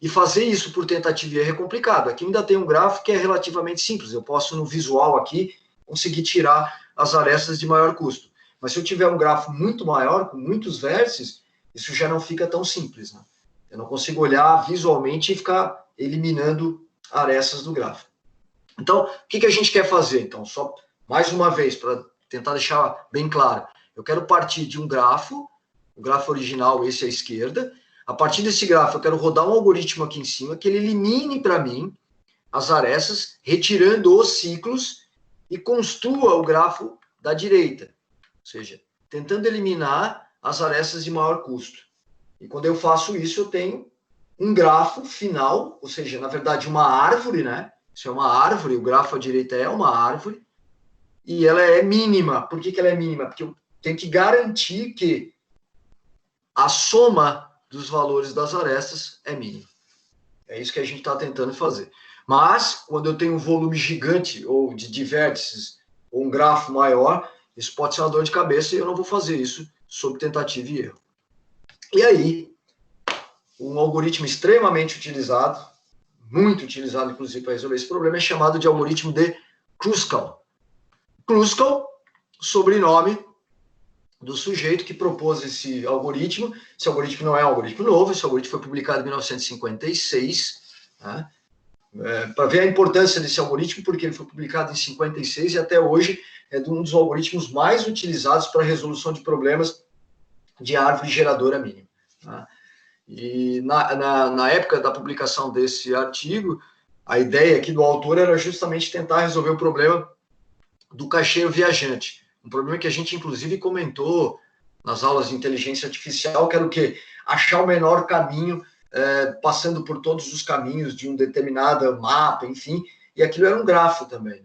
A: E fazer isso por tentativa e erro é complicado. Aqui ainda tem um gráfico que é relativamente simples. Eu posso, no visual aqui, conseguir tirar as arestas de maior custo. Mas se eu tiver um grafo muito maior, com muitos vértices, isso já não fica tão simples, né? Eu não consigo olhar visualmente e ficar eliminando arestas do gráfico. Então, o que a gente quer fazer? Então, só mais uma vez, para tentar deixar bem claro, eu quero partir de um grafo, o grafo original, esse à esquerda. A partir desse grafo, eu quero rodar um algoritmo aqui em cima que ele elimine para mim as arestas, retirando os ciclos e construa o grafo da direita. Ou seja, tentando eliminar as arestas de maior custo. E quando eu faço isso, eu tenho um grafo final, ou seja, na verdade, uma árvore, né? Isso é uma árvore, o grafo à direita é uma árvore, e ela é mínima. Por que ela é mínima? Porque eu tenho que garantir que a soma dos valores das arestas é mínima. É isso que a gente está tentando fazer. Mas, quando eu tenho um volume gigante, ou de vértices, ou um grafo maior, isso pode ser uma dor de cabeça e eu não vou fazer isso sob tentativa e erro. E aí, um algoritmo extremamente utilizado, muito utilizado, inclusive, para resolver esse problema, é chamado de algoritmo de Kruskal. Kruskal, sobrenome do sujeito que propôs esse algoritmo. Esse algoritmo não é um algoritmo novo, esse algoritmo foi publicado em 1956, né? Para ver a importância desse algoritmo, porque ele foi publicado em 56 e até hoje é um dos algoritmos mais utilizados para a resolução de problemas de árvore geradora mínima, né? E na época da publicação desse artigo, a ideia aqui do autor era justamente tentar resolver o problema do caixeiro viajante. Um problema que a gente, inclusive, comentou nas aulas de inteligência artificial, que era o quê? Achar o menor caminho, passando por todos os caminhos de um determinado mapa, enfim, e aquilo era um grafo também.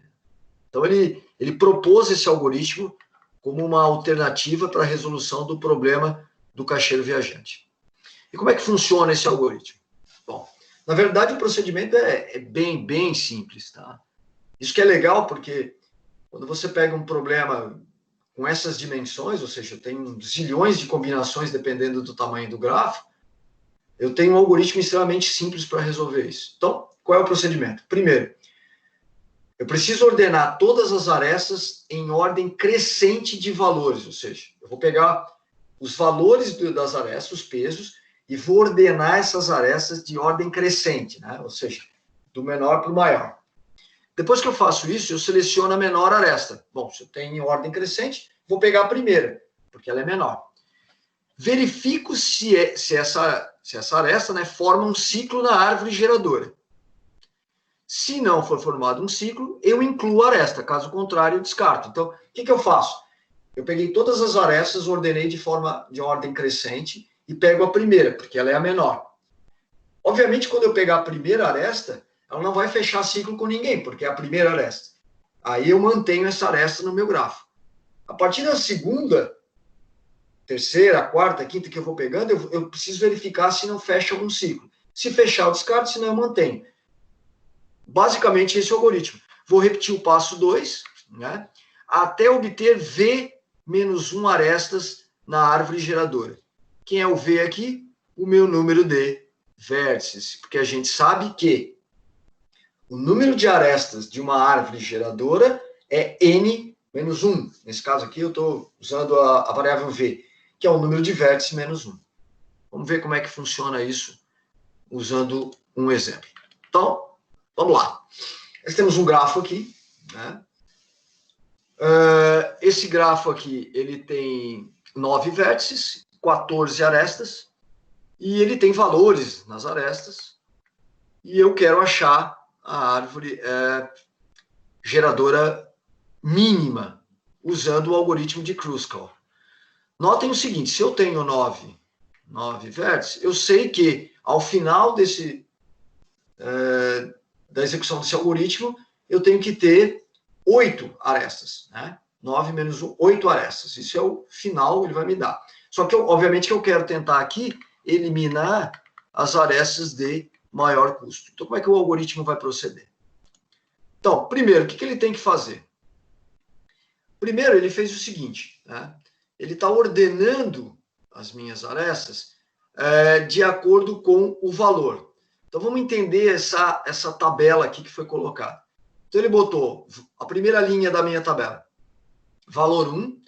A: Então, ele propôs esse algoritmo como uma alternativa para a resolução do problema do caixeiro viajante. E como é que funciona esse algoritmo? Bom, na verdade, o procedimento é bem simples, tá? Isso que é legal, porque quando você pega um problema com essas dimensões, ou seja, tem zilhões de combinações dependendo do tamanho do grafo, eu tenho um algoritmo extremamente simples para resolver isso. Então, qual é o procedimento? Primeiro, eu preciso ordenar todas as arestas em ordem crescente de valores, ou seja, eu vou pegar os valores das arestas, os pesos, e vou ordenar essas arestas de ordem crescente, né? Ou seja, do menor para o maior. Depois que eu faço isso, eu seleciono a menor aresta. Bom, se eu tenho em ordem crescente, vou pegar a primeira, porque ela é menor. Verifico se essa aresta, né, forma um ciclo na árvore geradora. Se não for formado um ciclo, eu incluo a aresta. Caso contrário, eu descarto. Então, o que eu faço? Eu peguei todas as arestas, ordenei de ordem crescente e pego a primeira, porque ela é a menor. Obviamente, quando eu pegar a primeira aresta, ela não vai fechar ciclo com ninguém, porque é a primeira aresta. Aí eu mantenho essa aresta no meu grafo. A partir da segunda, terceira, quarta, quinta que eu vou pegando, eu preciso verificar se não fecha algum ciclo. Se fechar, eu descarto, senão eu mantenho. Basicamente, esse é o algoritmo. Vou repetir o passo 2, né, até obter V-1 arestas na árvore geradora. Quem é o V aqui? O meu número de vértices, porque a gente sabe que o número de arestas de uma árvore geradora é N-1. Nesse caso aqui, eu estou usando a variável V, que é o número de vértices menos 1. Vamos ver como é que funciona isso usando um exemplo. Então, vamos lá. Nós temos um grafo aqui, né? Esse grafo aqui, ele tem 9 vértices, 14 arestas, e ele tem valores nas arestas, e eu quero achar a árvore geradora mínima, usando o algoritmo de Kruskal. Notem o seguinte, se eu tenho 9 vértices, eu sei que ao final da execução desse algoritmo, eu tenho que ter 8 arestas, né? 9 menos 1, 8 arestas. Isso é o final, ele vai me dar. Só que, obviamente, que eu quero tentar aqui eliminar as arestas de maior custo. Então, como é que o algoritmo vai proceder? Então, primeiro, o que ele tem que fazer? Primeiro, ele fez o seguinte, né? Ele está ordenando as minhas arestas de acordo com o valor. Então, vamos entender essa tabela aqui que foi colocada. Então, ele botou a primeira linha da minha tabela. Valor 1,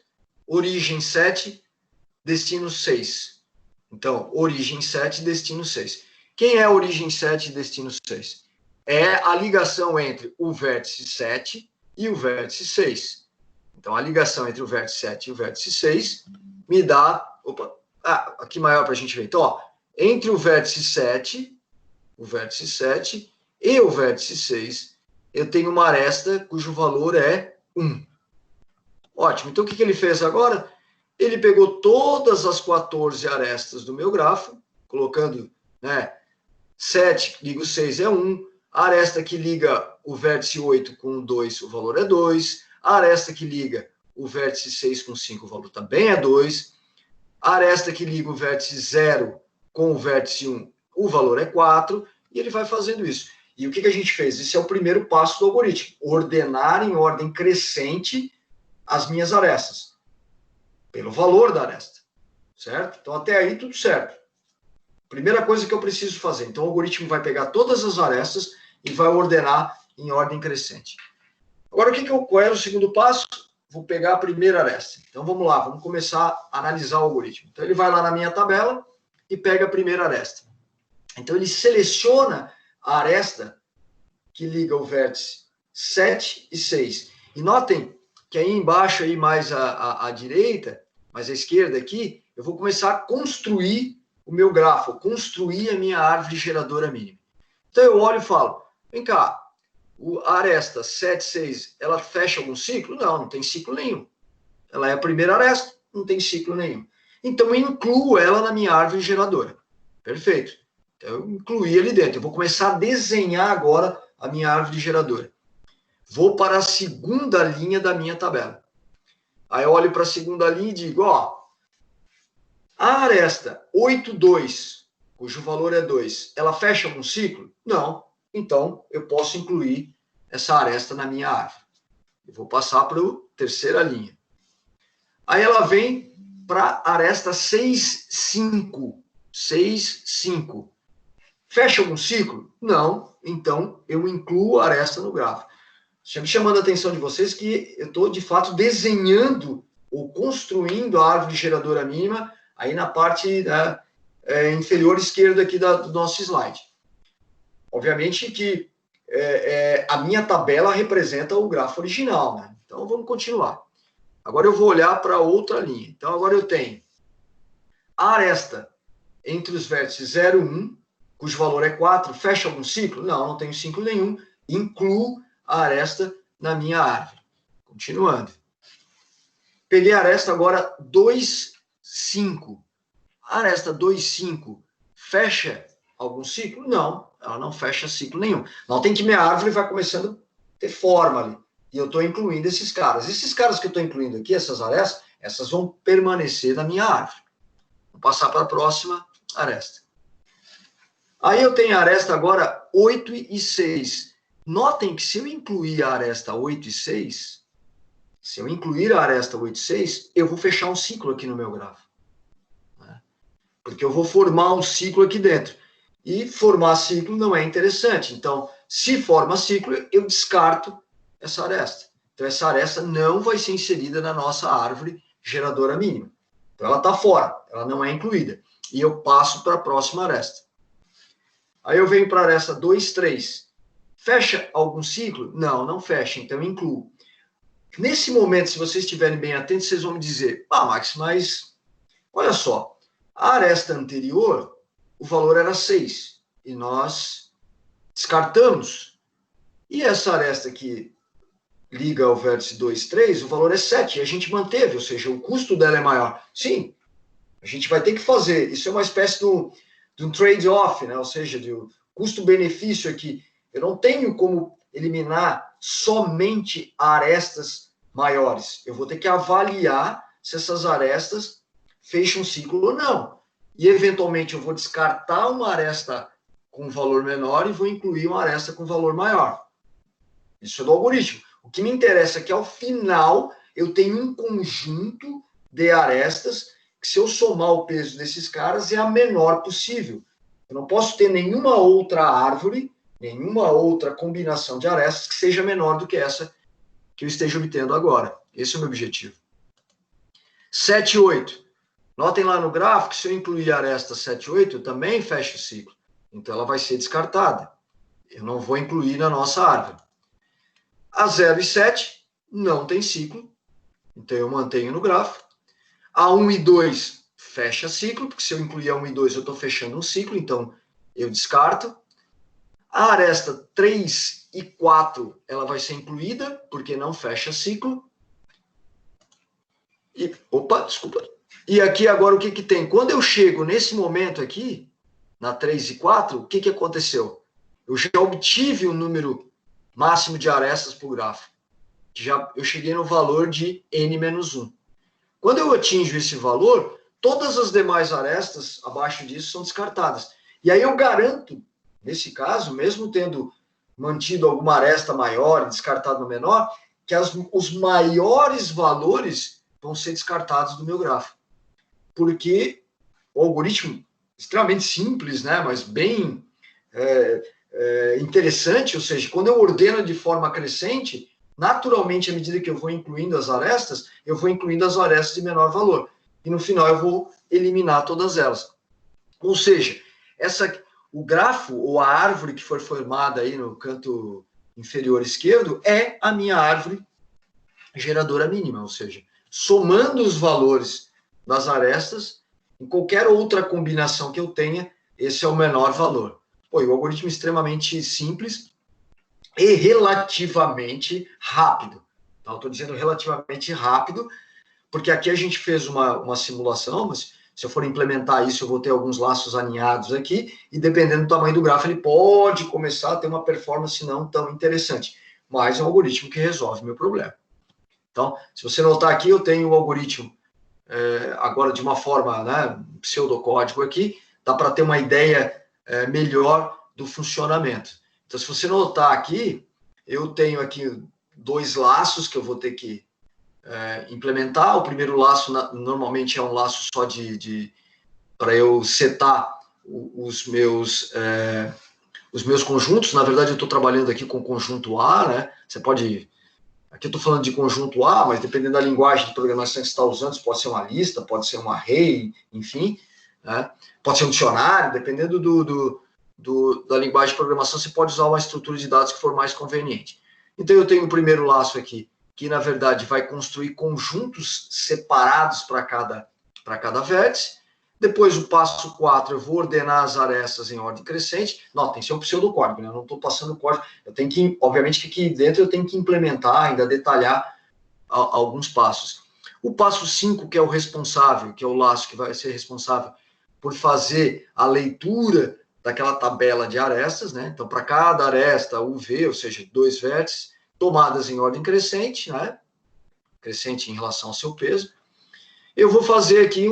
A: origem 7, destino 6. Então, origem 7, destino 6. Quem é origem 7 e destino 6? É a ligação entre o vértice 7 e o vértice 6. Então, a ligação entre o vértice 7 e o vértice 6 me dá... Opa, aqui maior para a gente ver. Então, ó, entre o vértice 7 e o vértice 6, eu tenho uma aresta cujo valor é 1. Ótimo. Então, o que ele fez agora? Ele pegou todas as 14 arestas do meu grafo, colocando, né, 7 liga o 6 é 1, a aresta que liga o vértice 8 com 2, o valor é 2, a aresta que liga o vértice 6 com 5, o valor também é 2, a aresta que liga o vértice 0 com o vértice 1, o valor é 4, e ele vai fazendo isso. E o que a gente fez? Esse é o primeiro passo do algoritmo, ordenar em ordem crescente as minhas arestas, pelo valor da aresta, certo? Então, até aí, tudo certo. Primeira coisa que eu preciso fazer. Então, o algoritmo vai pegar todas as arestas e vai ordenar em ordem crescente. Agora, qual era o segundo passo? Vou pegar a primeira aresta. Então, vamos lá, vamos começar a analisar o algoritmo. Então, ele vai lá na minha tabela e pega a primeira aresta. Então, ele seleciona a aresta que liga o vértice 7 e 6. E notem que aí embaixo, aí mais à direita, mais à esquerda aqui, eu vou começar a construir o meu grafo, construir a minha árvore geradora mínima. Então eu olho e falo, vem cá, a aresta 7, 6, ela fecha algum ciclo? Não, não tem ciclo nenhum. Ela é a primeira aresta, não tem ciclo nenhum. Então eu incluo ela na minha árvore geradora. Perfeito. Então eu incluí ali dentro. Eu vou começar a desenhar agora a minha árvore geradora. Vou para a segunda linha da minha tabela. Aí eu olho para a segunda linha e digo, ó, a aresta 8, 2, cujo valor é 2, ela fecha algum ciclo? Não. Então, eu posso incluir essa aresta na minha árvore. Eu vou passar para a terceira linha. Aí ela vem para a aresta 6, 5. 6, 5. Fecha algum ciclo? Não. Então, eu incluo a aresta no gráfico. Sempre chamando a atenção de vocês que eu estou, de fato, desenhando ou construindo a árvore geradora mínima aí na parte inferior esquerda aqui do nosso slide. Obviamente que a minha tabela representa o grafo original, né? Então, vamos continuar. Agora eu vou olhar para outra linha. Então, agora eu tenho a aresta entre os vértices 0 e 1, cujo valor é 4, fecha algum ciclo? Não, não tenho ciclo nenhum. Incluo a aresta na minha árvore. Continuando. Peguei a aresta agora 2, 5. A aresta 2, 5 fecha algum ciclo? Não, ela não fecha ciclo nenhum. Notem que minha árvore vai começando a ter forma ali. E eu estou incluindo esses caras. Esses caras que eu estou incluindo aqui, essas arestas, essas vão permanecer na minha árvore. Vou passar para a próxima aresta. Aí eu tenho a aresta agora 8 e 6. Notem que se eu incluir a aresta 8 e 6, se eu incluir a aresta 8 e 6, eu vou fechar um ciclo aqui no meu gráfico. Porque eu vou formar um ciclo aqui dentro. E formar ciclo não é interessante. Então, se forma ciclo, eu descarto essa aresta. Então, essa aresta não vai ser inserida na nossa árvore geradora mínima. Então, ela está fora, ela não é incluída. E eu passo para a próxima aresta. Aí eu venho para a aresta 2, 3. Fecha algum ciclo? Não, não fecha, então eu incluo. Nesse momento, se vocês estiverem bem atentos, vocês vão me dizer, Max, mas olha só, a aresta anterior, o valor era 6, e nós descartamos. E essa aresta que liga ao vértice 2, 3, o valor é 7, e a gente manteve, ou seja, o custo dela é maior. Sim, a gente vai ter que fazer, isso é uma espécie de um trade-off, né? Ou seja, de um custo-benefício aqui. Eu não tenho como eliminar somente arestas maiores. Eu vou ter que avaliar se essas arestas fecham um ciclo ou não. E, eventualmente, eu vou descartar uma aresta com valor menor e vou incluir uma aresta com valor maior. Isso é do algoritmo. O que me interessa é que, ao final, eu tenho um conjunto de arestas que, se eu somar o peso desses caras, é a menor possível. Eu não posso ter nenhuma outra árvore, nenhuma outra combinação de arestas que seja menor do que essa que eu esteja obtendo agora. Esse é o meu objetivo. 7 e 8. Notem lá no gráfico, se eu incluir a aresta 7 e 8, eu também fecho o ciclo. Então, ela vai ser descartada. Eu não vou incluir na nossa árvore. A 0 e 7 não tem ciclo. Então, eu mantenho no gráfico. A 1 e 2 fecha ciclo, porque se eu incluir a 1 e 2, eu estou fechando um ciclo, então eu descarto. A aresta 3 e 4, ela vai ser incluída, porque não fecha ciclo. E, opa, desculpa. E aqui agora o que que tem? Quando eu chego nesse momento aqui, na 3 e 4, o que que aconteceu? Eu já obtive um número máximo de arestas para o gráfico. Eu cheguei no valor de n-1. Quando eu atinjo esse valor, todas as demais arestas abaixo disso são descartadas. E aí eu garanto, nesse caso, mesmo tendo mantido alguma aresta maior e descartado uma menor, que os maiores valores vão ser descartados do meu gráfico. Porque o algoritmo, extremamente simples, né, mas bem interessante, ou seja, quando eu ordeno de forma crescente, naturalmente, à medida que eu vou incluindo as arestas, eu vou incluindo as arestas de menor valor. E no final eu vou eliminar todas elas. Ou seja, o grafo ou a árvore que for formada aí no canto inferior esquerdo é a minha árvore geradora mínima, ou seja, somando os valores das arestas, Em qualquer outra combinação que eu tenha, esse é o menor valor. Pô, e o algoritmo é extremamente simples e relativamente rápido. Então, eu estou dizendo relativamente rápido, porque aqui a gente fez uma simulação, mas se eu for implementar isso, eu vou ter alguns laços alinhados aqui, e dependendo do tamanho do grafo, ele pode começar a ter uma performance não tão interessante. Mas é um algoritmo que resolve o meu problema. Então, se você notar aqui, eu tenho o algoritmo agora de uma forma, né, pseudocódigo aqui, dá para ter uma ideia melhor do funcionamento. Então, se você notar aqui, eu tenho aqui 2 laços que eu vou ter que implementar. O primeiro laço normalmente é um laço só para eu setar os meus conjuntos. Na verdade, eu estou trabalhando aqui com conjunto A, né? Você pode... Aqui eu estou falando de conjunto A, mas dependendo da linguagem de programação que você está usando, pode ser uma lista, pode ser um array, enfim, né? Pode ser um dicionário, dependendo da linguagem de programação, você pode usar uma estrutura de dados que for mais conveniente. Então, eu tenho o primeiro laço aqui, que, na verdade, vai construir conjuntos separados para cada vértice. Depois, o passo 4, eu vou ordenar as arestas em ordem crescente. Notem, isso é um pseudocódigo, né? Eu não estou passando o código. Eu tenho que, obviamente, que aqui dentro eu tenho que implementar, ainda detalhar alguns passos. O passo 5, que é o responsável, que é o laço que vai ser responsável por fazer a leitura daquela tabela de arestas, né? Então, para cada aresta, UV, ou seja, 2 vértices, tomadas em ordem crescente, né? Crescente em relação ao seu peso. Eu vou fazer aqui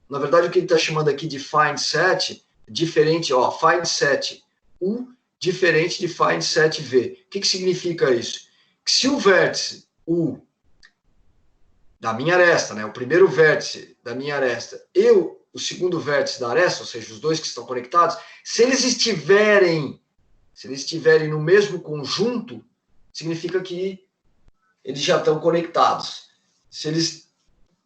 A: na verdade, o que ele está chamando aqui de find set, diferente, ó, find set U, diferente de find set V. O que significa isso? Que se o vértice U da minha aresta, né, o primeiro vértice da minha aresta, o segundo vértice da aresta, ou seja, os dois que estão conectados, se eles estiverem no mesmo conjunto, significa que eles já estão conectados. Se eles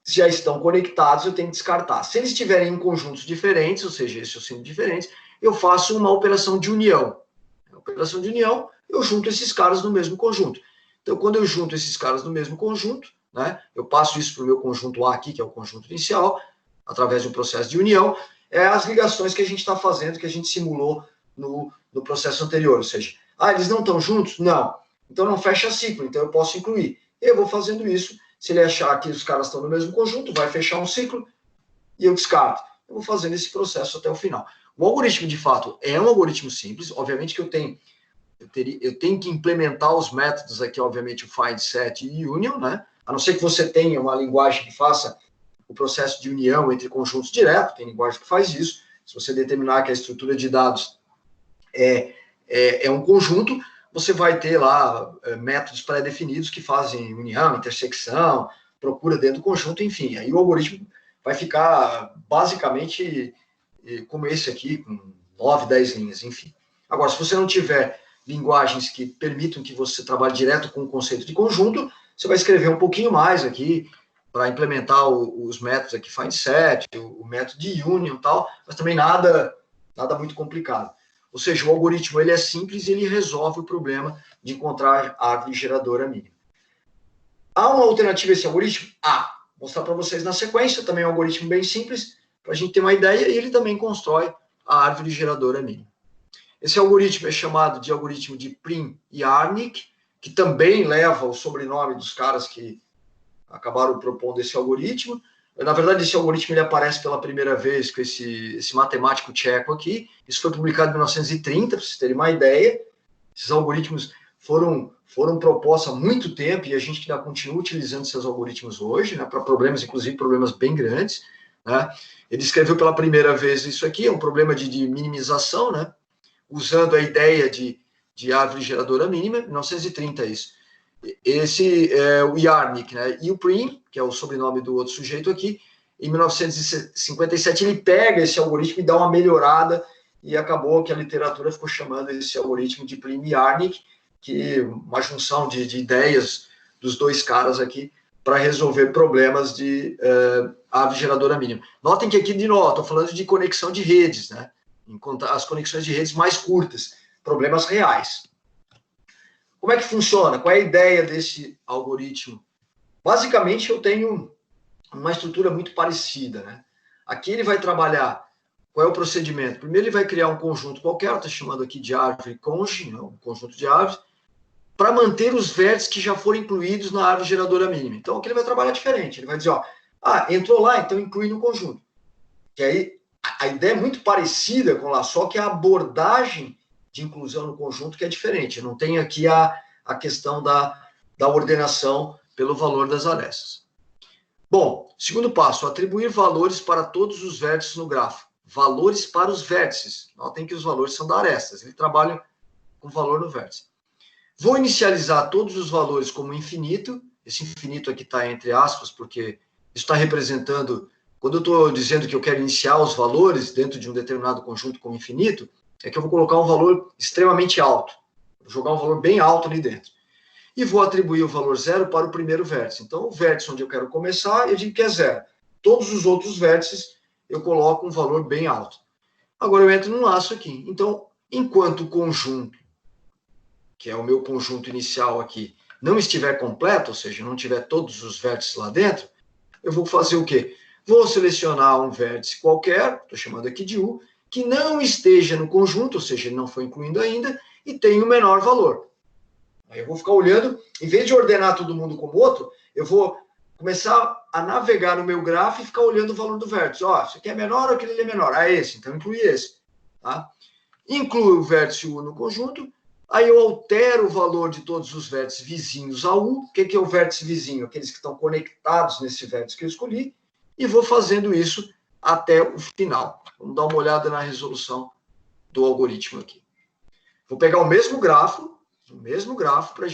A: já estão conectados, eu tenho que descartar. Se eles estiverem em conjuntos diferentes, ou seja, esses sendo diferentes, eu faço uma operação de união. A operação de união, eu junto esses caras no mesmo conjunto. Então, quando eu junto esses caras no mesmo conjunto, né, eu passo isso para o meu conjunto A aqui, que é o conjunto inicial, através de um processo de união, as ligações que a gente está fazendo, que a gente simulou no processo anterior. Ou seja, eles não estão juntos? Não. Então, não fecha ciclo, então eu posso incluir. Eu vou fazendo isso. Se ele achar que os caras estão no mesmo conjunto, vai fechar um ciclo e eu descarto. Eu vou fazendo esse processo até o final. O algoritmo, de fato, é um algoritmo simples. Obviamente que eu tenho que implementar os métodos aqui, obviamente, o find, set e union, né? A não ser que você tenha uma linguagem que faça o processo de união entre conjuntos direto, tem linguagem que faz isso. Se você determinar que a estrutura de dados é um conjunto, você vai ter lá métodos pré-definidos que fazem união, intersecção, procura dentro do conjunto, enfim. Aí o algoritmo vai ficar basicamente como esse aqui, com 9, 10 linhas, enfim. Agora, se você não tiver linguagens que permitam que você trabalhe direto com o conceito de conjunto, você vai escrever um pouquinho mais aqui para implementar os métodos aqui, find set, o método de union e tal, mas também nada muito complicado. Ou seja, o algoritmo ele é simples e ele resolve o problema de encontrar a árvore geradora mínima. Há uma alternativa a esse algoritmo? Vou mostrar para vocês na sequência, também é um algoritmo bem simples, para a gente ter uma ideia, e ele também constrói a árvore geradora mínima. Esse algoritmo é chamado de algoritmo de Prim e Yarnik, que também leva o sobrenome dos caras que acabaram propondo esse algoritmo. Na verdade, esse algoritmo ele aparece pela primeira vez com esse matemático tcheco aqui. Isso foi publicado em 1930, para vocês terem uma ideia. Esses algoritmos foram propostos há muito tempo e a gente ainda continua utilizando esses algoritmos hoje, né, para problemas, inclusive problemas bem grandes. Né? Ele escreveu pela primeira vez isso aqui, é um problema de minimização, né, usando a ideia de árvore geradora mínima, 1930 isso. Esse é o Yarnik, né? E o Prim, que é o sobrenome do outro sujeito aqui, em 1957 ele pega esse algoritmo e dá uma melhorada e acabou que a literatura ficou chamando esse algoritmo de Prim e Yarnik, que uma junção de ideias dos dois caras aqui para resolver problemas de árvore geradora mínima. Notem que aqui, de novo, estou falando de conexão de redes, né? As conexões de redes mais curtas, problemas reais. Como é que funciona? Qual é a ideia desse algoritmo? Basicamente, eu tenho uma estrutura muito parecida, né? Aqui ele vai trabalhar, qual é o procedimento? Primeiro ele vai criar um conjunto qualquer, estou chamando aqui de árvore conge, um conjunto de árvores, para manter os vértices que já foram incluídos na árvore geradora mínima. Então aqui ele vai trabalhar diferente, ele vai dizer, ó, entrou lá, então inclui no conjunto. E aí a ideia é muito parecida com lá, só que a abordagem de inclusão no conjunto que é diferente. Não tem aqui a questão da ordenação pelo valor das arestas. Bom, segundo passo, atribuir valores para todos os vértices no grafo. Valores para os vértices. Notem que os valores são da arestas, ele trabalha com valor no vértice. Vou inicializar todos os valores como infinito. Esse infinito aqui está entre aspas, porque isso está representando... Quando eu estou dizendo que eu quero iniciar os valores dentro de um determinado conjunto como infinito, é que eu vou colocar um valor extremamente alto. Vou jogar um valor bem alto ali dentro. E vou atribuir o valor 0 para o primeiro vértice. Então, o vértice onde eu quero começar, eu digo que é 0. Todos os outros vértices, eu coloco um valor bem alto. Agora, eu entro num laço aqui. Então, enquanto o conjunto, que é o meu conjunto inicial aqui, não estiver completo, ou seja, não tiver todos os vértices lá dentro, eu vou fazer o quê? Vou selecionar um vértice qualquer, estou chamando aqui de U, que não esteja no conjunto, ou seja, ele não foi incluindo ainda, e tem o menor valor. Aí eu vou ficar olhando, em vez de ordenar todo mundo como outro, eu vou começar a navegar no meu grafo e ficar olhando o valor do vértice. Ó, isso aqui é menor ou aquele ali é menor? Esse, então inclui esse. Tá? Incluo o vértice U no conjunto, aí eu altero o valor de todos os vértices vizinhos a U. O que é o vértice vizinho? Aqueles que estão conectados nesse vértice que eu escolhi, e vou fazendo isso até o final. Vamos dar uma olhada na resolução do algoritmo aqui. Vou pegar o mesmo grafo para a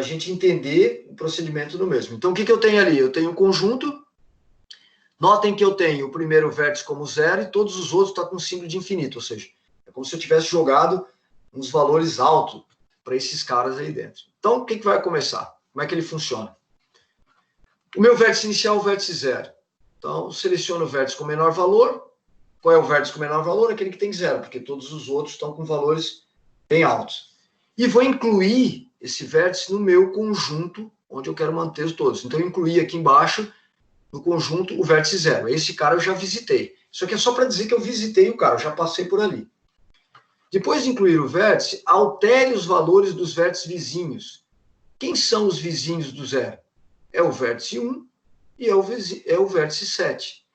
A: gente entender o procedimento do mesmo. Então, o que eu tenho ali? Eu tenho um conjunto. Notem que eu tenho o primeiro vértice como 0 e todos os outros estão com símbolo de infinito, ou seja, é como se eu tivesse jogado uns valores altos para esses caras aí dentro. Então, o que vai começar? Como é que ele funciona? O meu vértice inicial é o vértice 0. Então, eu seleciono o vértice com menor valor. Qual é o vértice com menor valor? Aquele que tem 0, porque todos os outros estão com valores bem altos. E vou incluir esse vértice no meu conjunto, onde eu quero manter os todos. Então, eu incluí aqui embaixo, no conjunto, o vértice 0. Esse cara eu já visitei. Isso aqui é só para dizer que eu visitei o cara, eu já passei por ali. Depois de incluir o vértice, altere os valores dos vértices vizinhos. Quem são os vizinhos do 0? É o vértice 1 e é o vértice 7.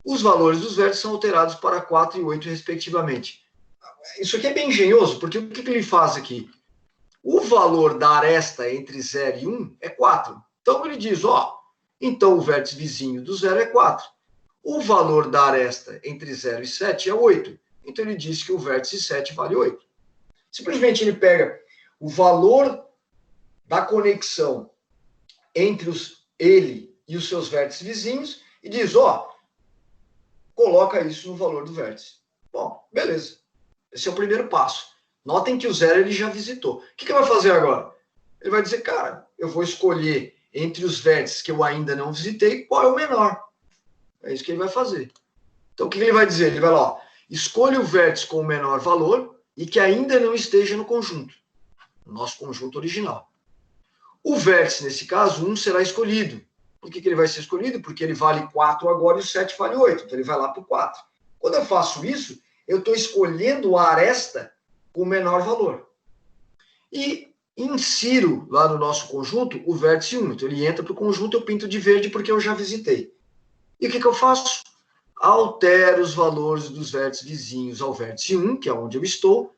A: Os valores dos vértices são alterados para 4 e 8, respectivamente. Isso aqui é bem engenhoso, porque o que ele faz aqui? O valor da aresta entre 0 e 1 é 4. Então, ele diz, então o vértice vizinho do 0 é 4. O valor da aresta entre 0 e 7 é 8. Então, ele diz que o vértice 7 vale 8. Simplesmente, ele pega o valor da conexão entre ele e os seus vértices vizinhos e diz, coloca isso no valor do vértice. Bom, beleza. Esse é o primeiro passo. Notem que o 0 ele já visitou. O que ele vai fazer agora? Ele vai dizer, cara, eu vou escolher entre os vértices que eu ainda não visitei, qual é o menor. É isso que ele vai fazer. Então, o que ele vai dizer? Ele vai lá, escolha o vértice com o menor valor e que ainda não esteja no conjunto. No nosso conjunto original. O vértice, nesse caso, 1 será escolhido. Por que ele vai ser escolhido? Porque ele vale 4 agora e o 7 vale 8. Então, ele vai lá para o 4. Quando eu faço isso, eu estou escolhendo a aresta com o menor valor. E insiro lá no nosso conjunto o vértice 1. Então, ele entra para o conjunto, eu pinto de verde porque eu já visitei. E o que eu faço? Altero os valores dos vértices vizinhos ao vértice 1, que é onde eu estou.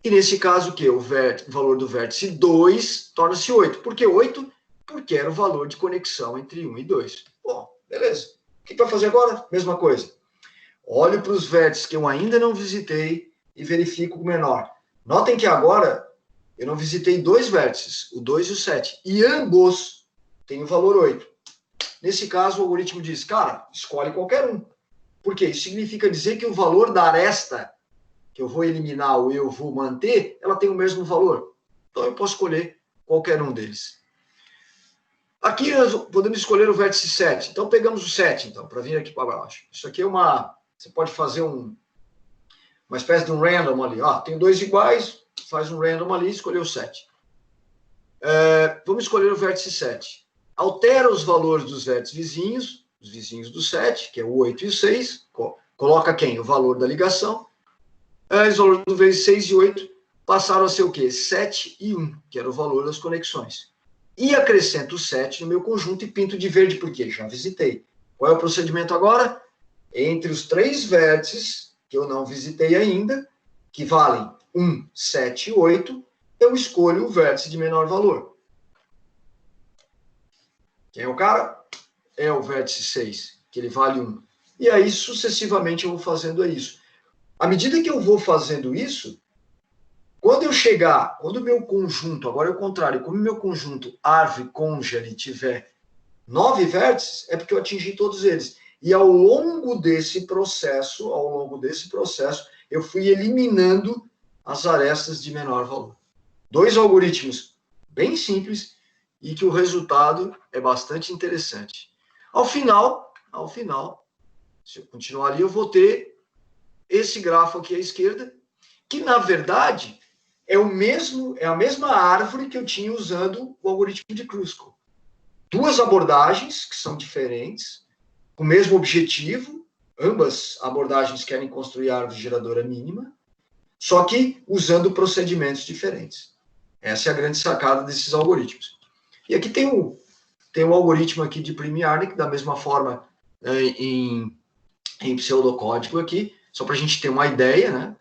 A: E nesse caso, o quê? O valor do vértice 2 torna-se 8. Por que 8? Porque era o valor de conexão entre 1 e 2. Bom, beleza. O que vai fazer agora? Mesma coisa. Olho para os vértices que eu ainda não visitei e verifico o menor. Notem que agora eu não visitei 2 vértices, o 2 e o 7. E ambos têm o valor 8. Nesse caso, o algoritmo diz, cara, escolhe qualquer um. Por quê? Isso significa dizer que o valor da aresta que eu vou eliminar ou eu vou manter, ela tem o mesmo valor. Então, eu posso escolher qualquer um deles. Aqui, nós podemos escolher o vértice 7. Então, pegamos o 7, então, para vir aqui para baixo. Isso aqui é você pode fazer uma espécie de um random ali. Tem 2 iguais, faz um random ali e escolher o 7. Vamos escolher o vértice 7. altera os valores dos vértices vizinhos, os vizinhos do 7, que é o 8 e o 6, coloca quem? O valor da ligação. Os valores do vezes 6 e 8 passaram a ser o quê? 7 e 1, que era o valor das conexões. E acrescento o 7 no meu conjunto e pinto de verde, porque já visitei. Qual é o procedimento agora? Entre os 3 vértices, que eu não visitei ainda, que valem 1, 7 e 8, eu escolho o vértice de menor valor. Quem é o cara? É o vértice 6, que ele vale 1. E aí, sucessivamente, eu vou fazendo isso. À medida que eu vou fazendo isso, quando o meu conjunto, agora é o contrário, quando o meu conjunto árvore côngere tiver 9 vértices, é porque eu atingi todos eles. E ao longo desse processo, eu fui eliminando as arestas de menor valor. 2 algoritmos bem simples e que o resultado é bastante interessante. Ao final, se eu continuar ali, eu vou ter esse grafo aqui à esquerda, que na verdade é a mesma árvore que eu tinha usando o algoritmo de Kruskal. 2 abordagens que são diferentes, com o mesmo objetivo, ambas abordagens querem construir a árvore geradora mínima, só que usando procedimentos diferentes. Essa é a grande sacada desses algoritmos. E aqui tem um algoritmo aqui de Prime-Yarnick, da mesma forma em pseudocódigo aqui, só para a gente ter uma ideia, né?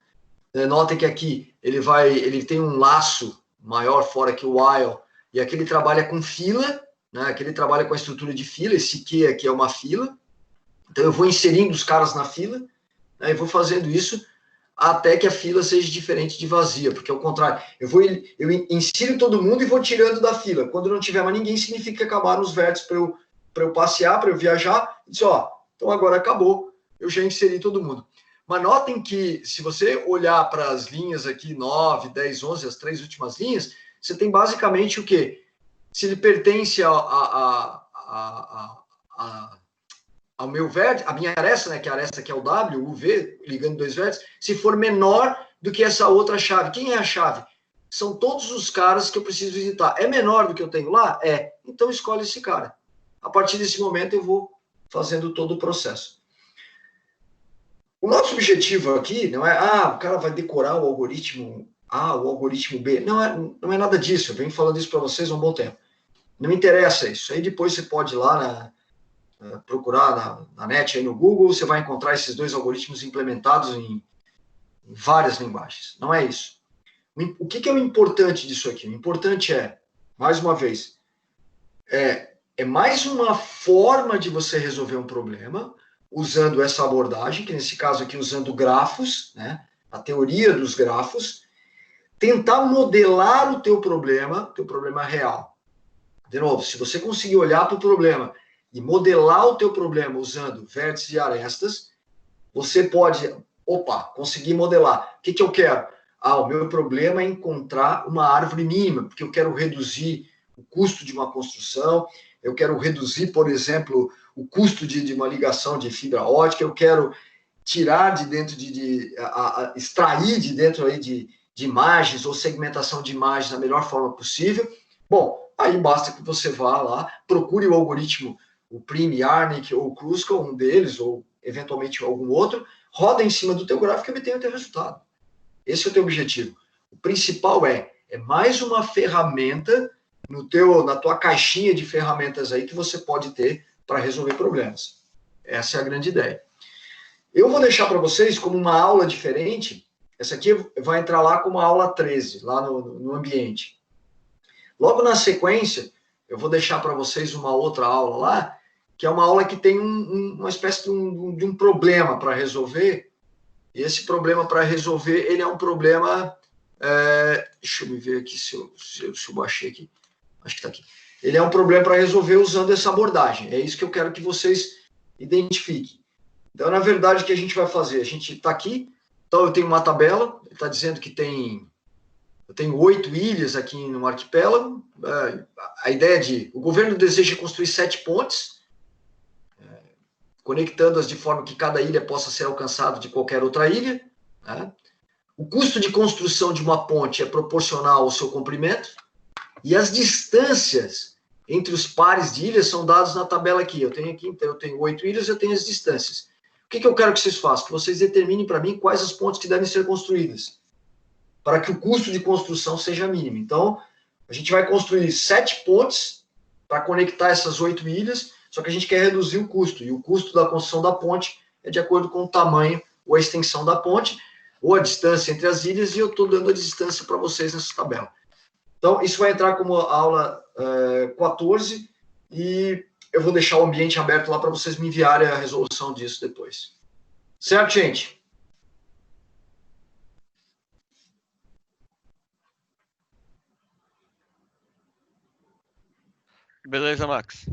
A: Notem que aqui ele tem um laço maior fora que o while, e aqui ele trabalha com fila, né? Aqui ele trabalha com a estrutura de fila, esse Q aqui é uma fila, então eu vou inserindo os caras na fila, né? E vou fazendo isso até que a fila seja diferente de vazia, porque ao contrário, eu insiro todo mundo e vou tirando da fila. Quando não tiver mais ninguém, significa que acabaram os vértices para eu passear, para eu viajar, e dizer, então agora acabou, eu já inseri todo mundo. Mas notem que, se você olhar para as linhas aqui, 9, 10, 11, as 3 últimas linhas, você tem basicamente o quê? Se ele pertence ao meu vértice, a minha aresta, né, que a aresta que é o W, o V, ligando 2 vértices, se for menor do que essa outra chave. Quem é a chave? São todos os caras que eu preciso visitar. É menor do que eu tenho lá? É. Então escolhe esse cara. A partir desse momento eu vou fazendo todo o processo. O nosso objetivo aqui não é, o cara vai decorar o algoritmo A, o algoritmo B. Não é nada disso. Eu venho falando isso para vocês há um bom tempo. Não me interessa isso. Aí depois você pode ir lá procurar na net, aí no Google, você vai encontrar esses 2 algoritmos implementados em várias linguagens. Não é isso. O que é o importante disso aqui? O importante é, mais uma vez, é mais uma forma de você resolver um problema usando essa abordagem, que nesse caso aqui usando grafos, né, a teoria dos grafos, tentar modelar o teu problema real. De novo, se você conseguir olhar para o problema e modelar o teu problema usando vértices e arestas, você pode, conseguir modelar. O que eu quero? O meu problema é encontrar uma árvore mínima, porque eu quero reduzir o custo de uma construção, eu quero reduzir, por exemplo, o custo de uma ligação de fibra ótica, eu quero tirar de dentro extrair de dentro aí de imagens ou segmentação de imagens da melhor forma possível. Bom, aí basta que você vá lá, procure o algoritmo, o Prime-Yarnick ou o Kruskal, um deles, ou eventualmente algum outro, roda em cima do teu gráfico e obtenha o teu resultado. Esse é o teu objetivo. O principal é mais uma ferramenta na tua caixinha de ferramentas aí que você pode ter para resolver problemas. Essa é a grande ideia. Eu vou deixar para vocês como uma aula diferente. Essa aqui vai entrar lá como aula 13, lá no ambiente. Logo na sequência, eu vou deixar para vocês uma outra aula lá, que é uma aula que tem uma espécie de um problema para resolver. E esse problema para resolver, ele é um problema... deixa eu me ver aqui se eu baixei aqui. Acho que está aqui. Ele é um problema para resolver usando essa abordagem. É isso que eu quero que vocês identifiquem. Então, na verdade, o que a gente vai fazer? A gente está aqui, então eu tenho uma tabela, está dizendo que eu tenho 8 ilhas aqui no arquipélago. A ideia o governo deseja construir 7 pontes, conectando-as de forma que cada ilha possa ser alcançada de qualquer outra ilha. Né? O custo de construção de uma ponte é proporcional ao seu comprimento, e as distâncias entre os pares de ilhas são dados na tabela aqui. Eu tenho 8 ilhas, eu tenho as distâncias. O que eu quero que vocês façam? Que vocês determinem para mim quais as pontes que devem ser construídas, para que o custo de construção seja mínimo. Então, a gente vai construir 7 pontes para conectar essas 8 ilhas, só que a gente quer reduzir o custo, e o custo da construção da ponte é de acordo com o tamanho ou a extensão da ponte, ou a distância entre as ilhas, e eu estou dando a distância para vocês nessa tabela. Então, isso vai entrar como aula 14, e eu vou deixar o ambiente aberto lá para vocês me enviarem a resolução disso depois. Certo, gente?
B: Beleza, Max.